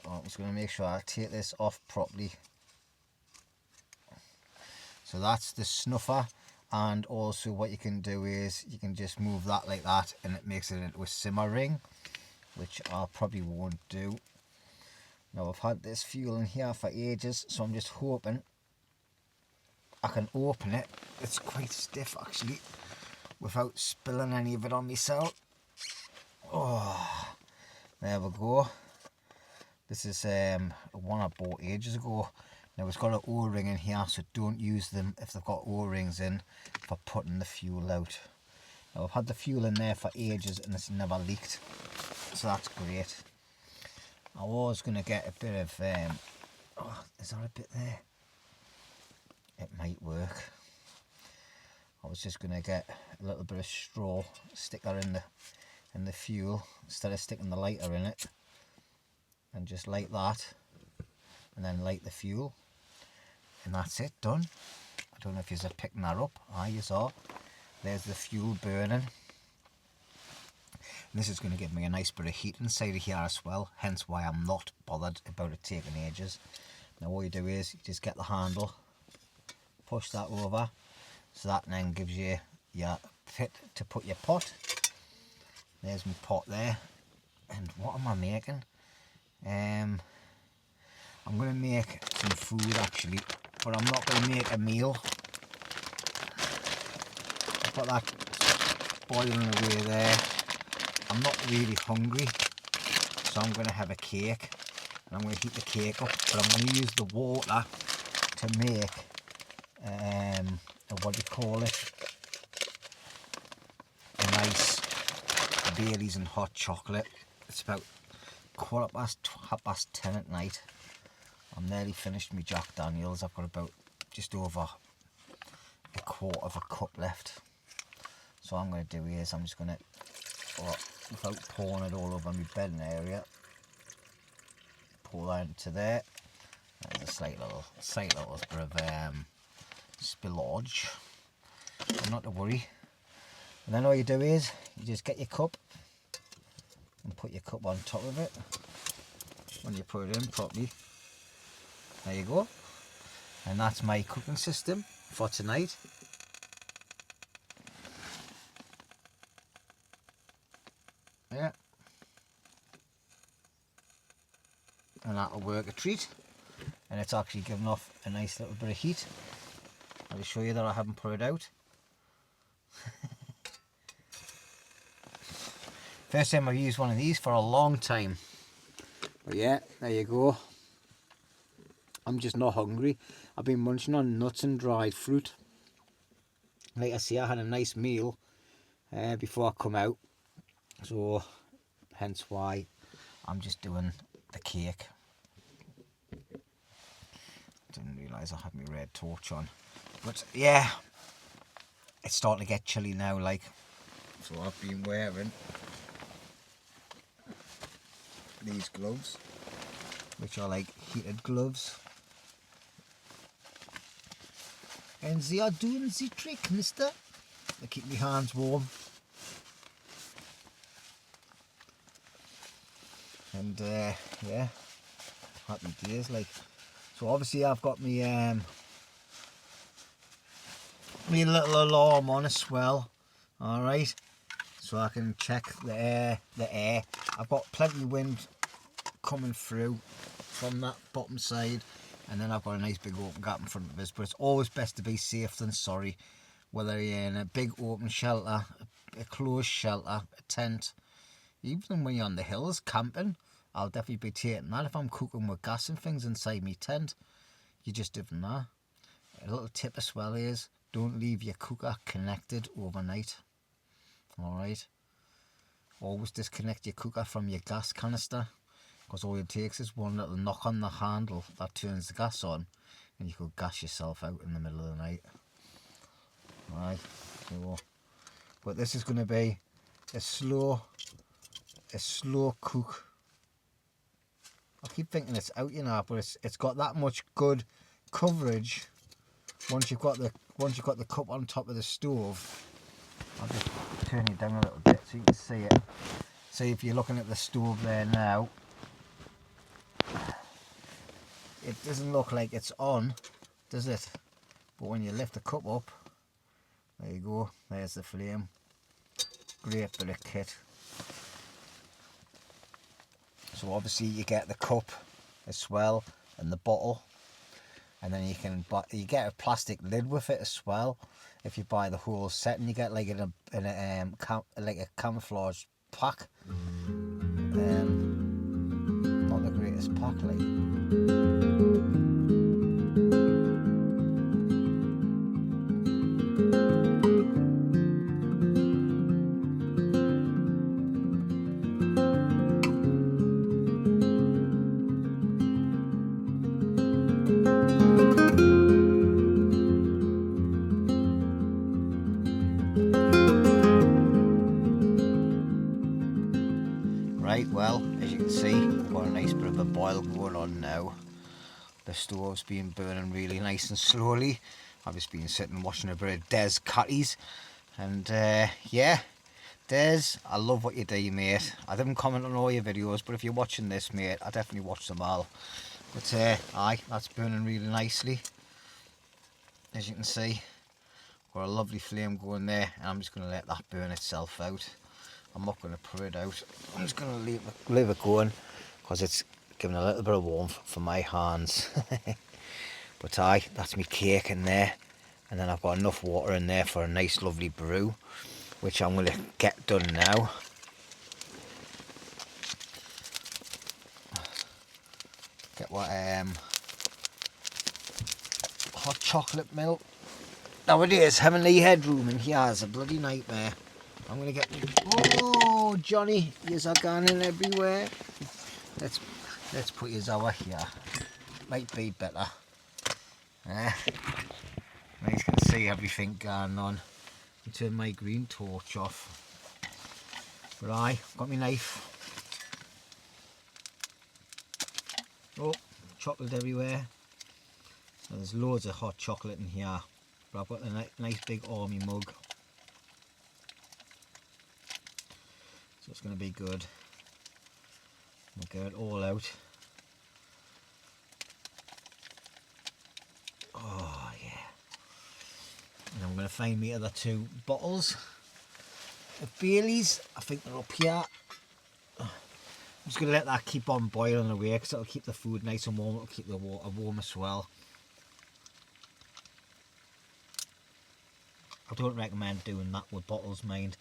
I'm just going to make sure I take this off properly. So that's the snuffer, and also what you can do is you can just move that like that and it makes it into a simmer ring, which I probably won't do. Now I've had this fuel in here for ages, so I'm just hoping I can open it. It's quite stiff actually, without spilling any of it on myself. Oh, there we go. This is one I bought ages ago. Now it's got an O-ring in here, so don't use them if they've got O-rings in for putting the fuel out. Now I've had the fuel in there for ages and it's never leaked, so that's great. I was going to get a bit of, oh, is there a bit there? It might work. I was just going to get a little bit of straw, sticker in the fuel, instead of sticking the lighter in it, and just light that, and then light the fuel. And that's it, done. I don't know if you're picking that up. You saw. There's the fuel burning. And this is going to give me a nice bit of heat inside of here as well, hence why I'm not bothered about it taking ages. Now all you do is you just get the handle, push that over, so that then gives you your pit to put your pot. There's my pot there. And what am I making? I'm going to make some food actually, but I'm not going to make a meal. I've got that boiling away there. I'm not really hungry, so I'm going to have a cake, and I'm going to heat the cake up, but I'm going to use the water to make, what do you call it, a nice Baileys and hot chocolate. It's about 10:15 at night. I'm nearly finished my Jack Daniels. I've got about just over a quarter of a cup left. So what I'm going to do is I'm just going to, without pouring it all over my bedding area, pour that into there. There's a slight little bit of spillage, but not to worry. And then all you do is you just get your cup and put your cup on top of it. When you put it in properly, there you go. And that's my cooking system for tonight. Yeah. And that'll work a treat. And it's actually given off a nice little bit of heat. I'll show you that I haven't put it out. First time I've used one of these for a long time. But yeah, there you go. I'm just not hungry. I've been munching on nuts and dried fruit. Like I say, I had a nice meal before I come out. So, hence why I'm just doing the cake. Didn't realise I had my red torch on. But yeah, it's starting to get chilly now, like. So I've been wearing these gloves, which are like heated gloves. And they are doing the trick, mister. They keep my hands warm. And yeah, happy days, like. So obviously I've got me my little alarm on as well. Alright. So I can check the air. I've got plenty of wind coming through from that bottom side, and then I've got a nice big open gap in front of us. But it's always best to be safe than sorry, whether you're in a big open shelter, a closed shelter, a tent, even when you're on the hills camping. I'll definitely be taking that if I'm cooking with gas and things inside my tent. You just don't know. A little tip as well is, don't leave your cooker connected overnight. Alright, always disconnect your cooker from your gas canister, because all it takes is one little knock on the handle that turns the gas on, and you could gas yourself out in the middle of the night. Right, so, but this is going to be a slow cook. I keep thinking it's out, you know, but it's got that much good coverage once you've got the cup on top of the stove. I'll just turn it down a little bit so you can see it. See, if you're looking at the stove there now, it doesn't look like it's on, does it? But when you lift the cup up, there you go, there's the flame. Great bit of kit. So obviously you get the cup as well and the bottle, and then you get a plastic lid with it as well. If you buy the whole set, and you get like like a camouflage pack. Not the greatest pack, like. Right, well, as you can see, we've got a nice bit of a boil going on now. The stove's been burning really nice and slowly. I've just been sitting watching a bit of Des Cutties, and yeah, Des, I love what you do, mate. I didn't comment on all your videos, but if you're watching this, mate, I definitely watch them all. But aye, that's burning really nicely, as you can see. Got a lovely flame going there, and I'm just going to let that burn itself out. I'm not going to put it out. I'm just going to leave it going, because it's giving a little bit of warmth for my hands. But aye, that's my cake in there, and then I've got enough water in there for a nice lovely brew, which I'm going to get done now. Get what hot chocolate milk. Nowadays having the headroom in here is a bloody nightmare. I'm gonna get. Oh, Johnny, yous are gone in everywhere. Let's put yous over here. Might be better. Now you can see everything going on. I'll turn my green torch off. But I got my knife. Oh, chocolate everywhere. So there's loads of hot chocolate in here. But I've got a nice big army mug. So it's going to be good. We'll get it all out. Oh yeah. And I'm going to find me other two bottles of Bailey's. I think they're up here. I'm just going to let that keep on boiling away, because it'll keep the food nice and warm. It'll keep the water warm as well. I don't recommend doing that with bottles, mind,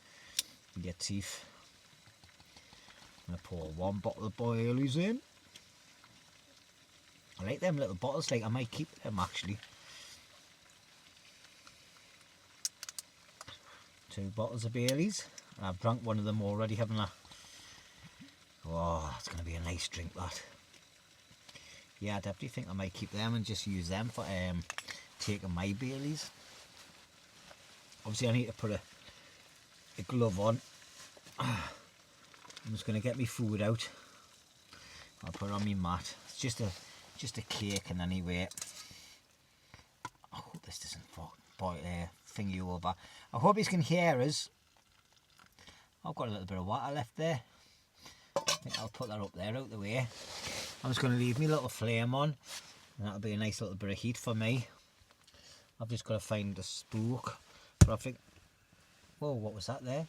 with your teeth. I'm going to pour 1 bottle of Baileys in. I like them little bottles, like I might keep them actually. 2 bottles of Baileys. And I've drunk one of them already, haven't I? Oh, it's going to be a nice drink, that. Yeah, I definitely think I might keep them and just use them for taking my Baileys. Obviously I need to put a glove on. I'm just going to get my food out. I'll put it on my mat. It's just a cake, and anyway, I hope this doesn't thingy over. I hope you can hear us. I've got a little bit of water left there. I think I'll put that up there out the way. I'm just going to leave my little flame on, and that'll be a nice little bit of heat for me. I've just got to find the spook, but I think, whoa, what was that there?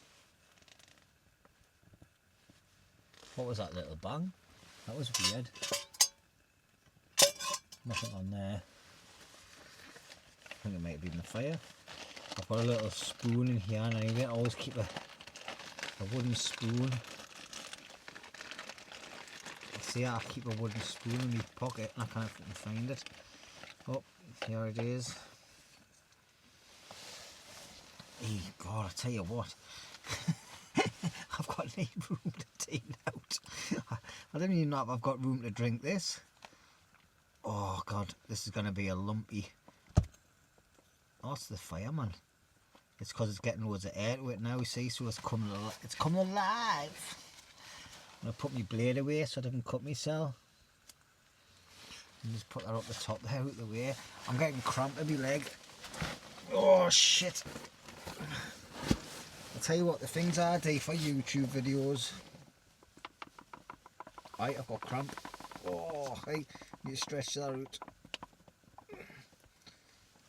What was that little bang? That was weird. Nothing on there. I think it might have been the fire. I've got a little spoon in here, and anyway, I always keep a wooden spoon. See, I keep a wooden spoon in my pocket, and I can't find it. Oh, here it is. Hey, God, I tell you what. I've got no room to take it out. I don't even know if I've got room to drink this. Oh God, this is going to be a lumpy. Oh, it's the fire, man. It's because it's getting loads of air to it now, see, so it's coming alive. I'm going to put my blade away so I don't cut myself. And just put that up the top there, out the way. I'm getting cramp in my leg. Oh shit. I'll tell you what, the things I do for YouTube videos. Right, I've got cramp. Oh, hey, need to stretch that out.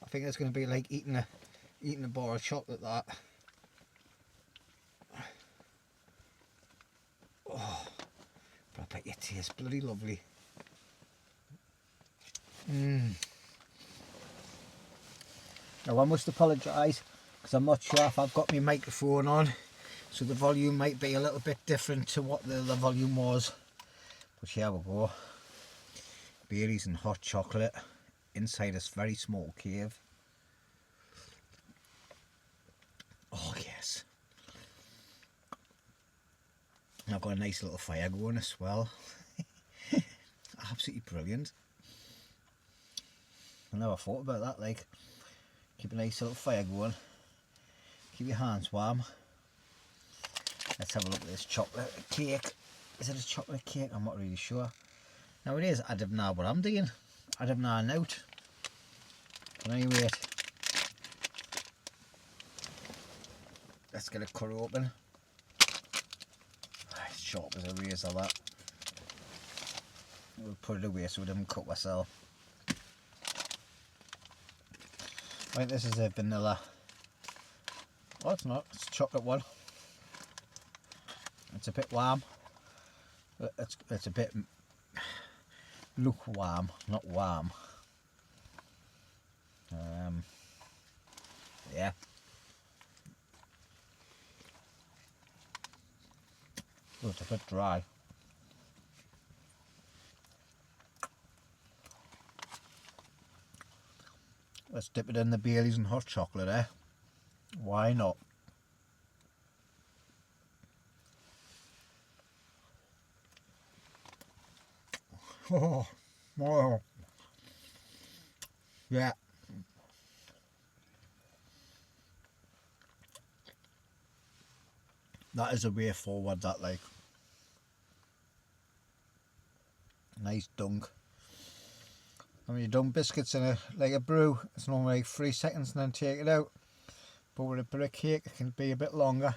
I think it's going to be like eating a bar of chocolate, that. Oh, but I bet it tastes bloody lovely. Now I must apologise, because I'm not sure if I've got my microphone on, so the volume might be a little bit different to what the other volume was. But here we go. Baileys and hot chocolate inside this very small cave. Oh yes. And I've got a nice little fire going as well. Absolutely brilliant. I never thought about that, like, keep a nice little fire going, keep your hands warm. Let's have a look at this chocolate cake. Is it a chocolate cake? I'm not really sure. Now it is. I don't know what I'm doing. I don't know out. But anyway, let's get a cut open. It's sharp as a razor, that. We'll put it away so it doesn't cut myself. Right, this is a vanilla. Oh, it's not. It's a chocolate one. It's a bit warm. It's a bit lukewarm, not warm. Yeah. Oh, it's a bit dry. Let's dip it in the Baileys and hot chocolate, eh? Why not? Oh, oh. Yeah. That is a way forward, that, like. Nice dunk. I mean, you dunk biscuits in a brew, it's normally like 3 seconds and then take it out. But with a bit of cake, it can be a bit longer.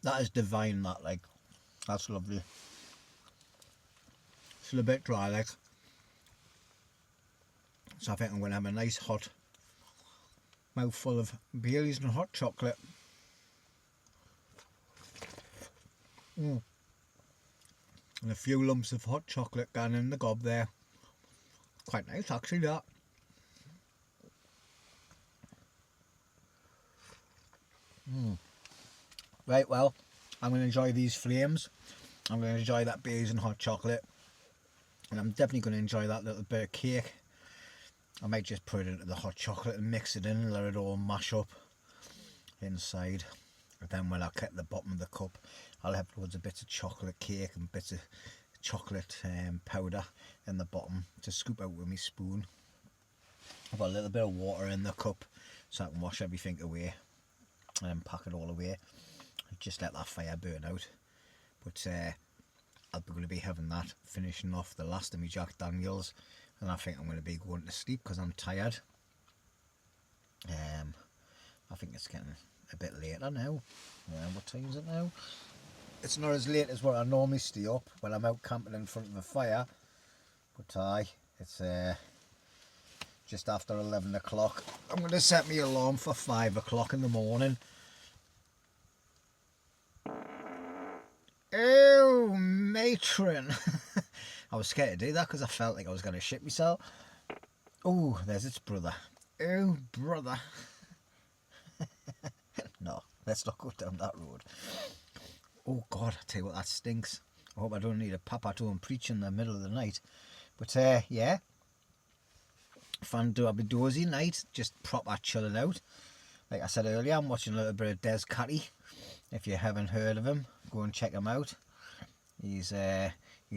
That is divine, that, like. That's lovely. It's a bit dry, like. So I think I'm going to have a nice hot mouthful of Baileys and hot chocolate. And a few lumps of hot chocolate down in the gob there. Quite nice, actually, that. Right, well, I'm going to enjoy these flames. I'm going to enjoy that blazing hot chocolate. And I'm definitely going to enjoy that little bit of cake. I might just put it into the hot chocolate and mix it in and let it all mash up inside. And then when I cut the bottom of the cup, I'll have loads of bits of chocolate cake and bits of chocolate powder in the bottom to scoop out with my spoon. I've got a little bit of water in the cup so I can wash everything away and then pack it all away. Just let that fire burn out. But I'm going to be having that, finishing off the last of my Jack Daniels, and I think I'm going to be going to sleep because I'm tired. I think it's getting a bit later now. What time is it now? It's not as late as what I normally stay up when I'm out camping in front of a fire, but it's just after 11 o'clock. I'm going to set my alarm for 5 o'clock in the morning. Oh, matron. I was scared to do that because I felt like I was going to shit myself. Oh, there's its brother. Oh, brother. No, let's not go down that road. Oh, God, I tell you what, that stinks. I hope I don't need a papa to and preach in the middle of the night. But, yeah. Fun to have a dozy night. Just proper chilling out. Like I said earlier, I'm watching a little bit of Des Catty. If you haven't heard of him, go and check him out. He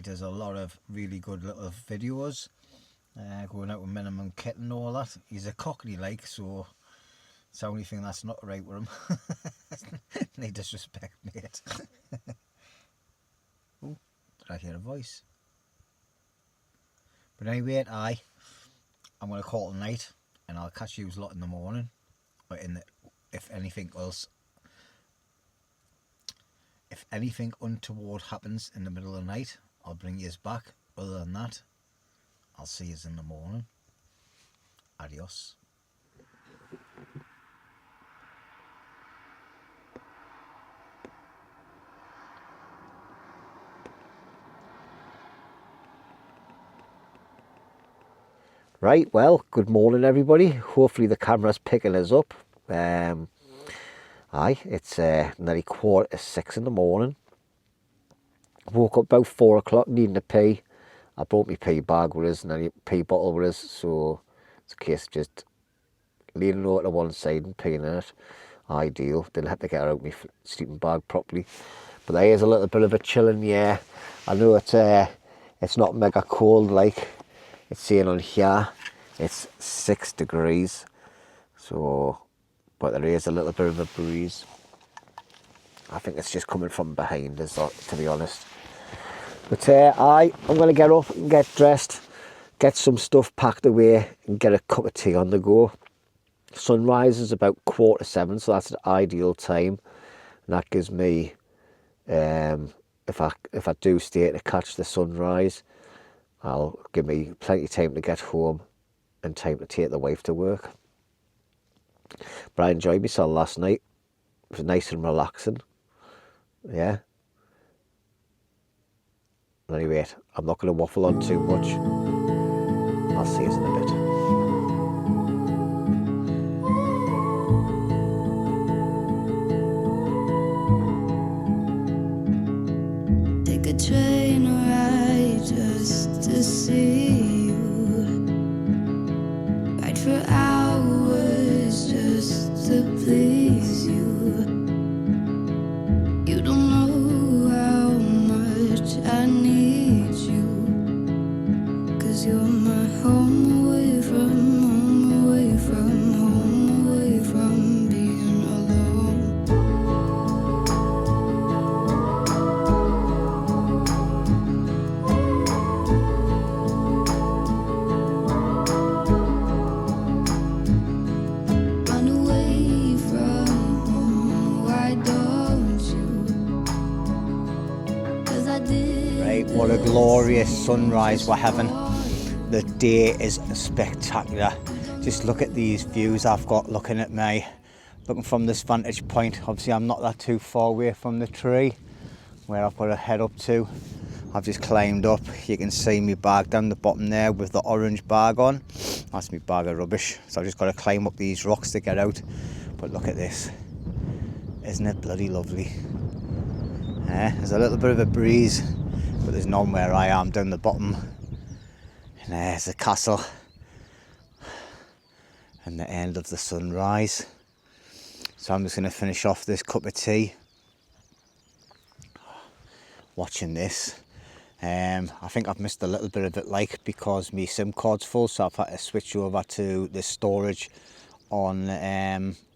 does a lot of really good little videos, going out with minimum kit and all that. He's a cockney like, so it's the only thing that's not right with him. No disrespect, mate. Oh, did I hear a voice? But anyway, I'm going to call it a night, and I'll catch you a lot in the morning, or if anything else. If anything untoward happens in the middle of the night, I'll bring you back. Other than that, I'll see you in the morning. Adios. Right, well, good morning everybody. Hopefully the camera's picking us up. It's nearly 5:45 in the morning. Woke up about 4 o'clock needing to pee. I brought my pee bag with us and a pee bottle with us, so it's a case of just leaning over to one side and peeing in it. Ideal. Didn't have to get out my sleeping bag properly. But there is a little bit of a chill in the air. I know it's not mega cold like it's saying on here. It's 6 degrees. So, but there is a little bit of a breeze. I think it's just coming from behind us, to be honest. But I'm going to get up and get dressed, get some stuff packed away and get a cup of tea on the go. Sunrise is about 7:15, so that's the ideal time. And that gives me, if I do stay to catch the sunrise, I'll give me plenty of time to get home and time to take the wife to work. But I enjoyed myself last night. It was nice and relaxing. Yeah. Anyway, I'm not going to waffle on too much. I'll see you in a bit. Take a train ride just to see you. Ride for hours just to please you. You don't know how much I need you, 'cause you're my home away from away from being alone. Run away from home, why don't you? 'Cause I did. Right, what a glorious sunrise we're having. The day is spectacular. Just look at these views I've got looking at me, looking from this vantage point. Obviously I'm not that too far away from the tree where I've got to head up to. I've just climbed up. You can see my bag down the bottom there with the orange bag on. That's my bag of rubbish. So I've just got to climb up these rocks to get out. But look at this. Isn't it bloody lovely? There's a little bit of a breeze, but there's none where I am down the bottom. And there's the castle and the end of the sunrise. So I'm just going to finish off this cup of tea watching this. I think I've missed a little bit of it, like, because my SIM card's full, so I've had to switch over to the storage on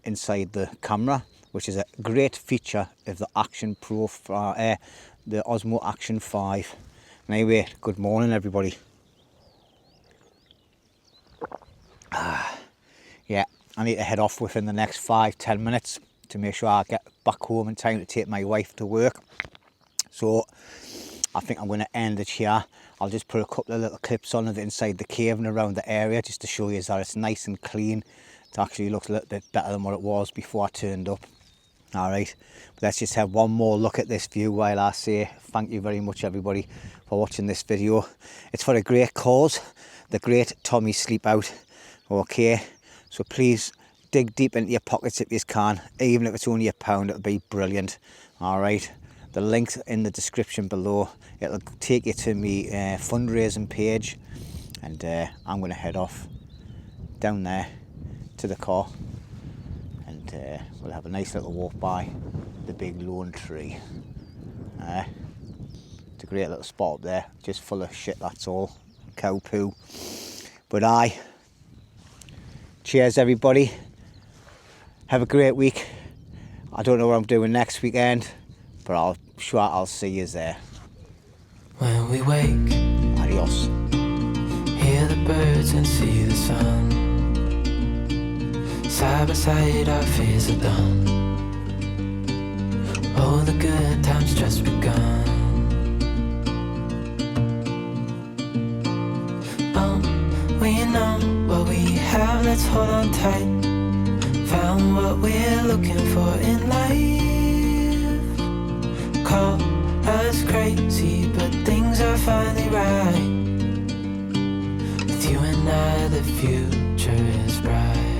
inside the camera, which is a great feature of the Action Pro, the Osmo Action 5. Anyway, good morning everybody. Yeah, I need to head off within the next 5-10 minutes to make sure I get back home in time to take my wife to work. So I think I'm going to end it here. I'll just put a couple of little clips on of inside the cave and around the area, just to show you that it's nice and clean. It actually looks a little bit better than what it was before I turned up. Alright, but let's just have one more look at this view while I say thank you very much everybody for watching this video. It's for a great cause, the Great Tommy Sleep Out. Okay, so please dig deep into your pockets if you can, even if it's only £1, it'll be brilliant. Alright, the link's in the description below. It'll take you to my fundraising page, and I'm going to head off down there to the car, and we'll have a nice little walk by the big lone tree. It's a great little spot up there, just full of shit, that's all, cow poo. But cheers everybody, have a great week. I don't know what I'm doing next weekend, but I'm sure I'll see you there. When we wake, Adios. hear the birds and see the sun. Side by side our fears are done. Oh, the good times just begun. We know what we have, let's hold on tight. Found what we're looking for in life. Call us crazy, but things are finally right. With you and I, the future is bright.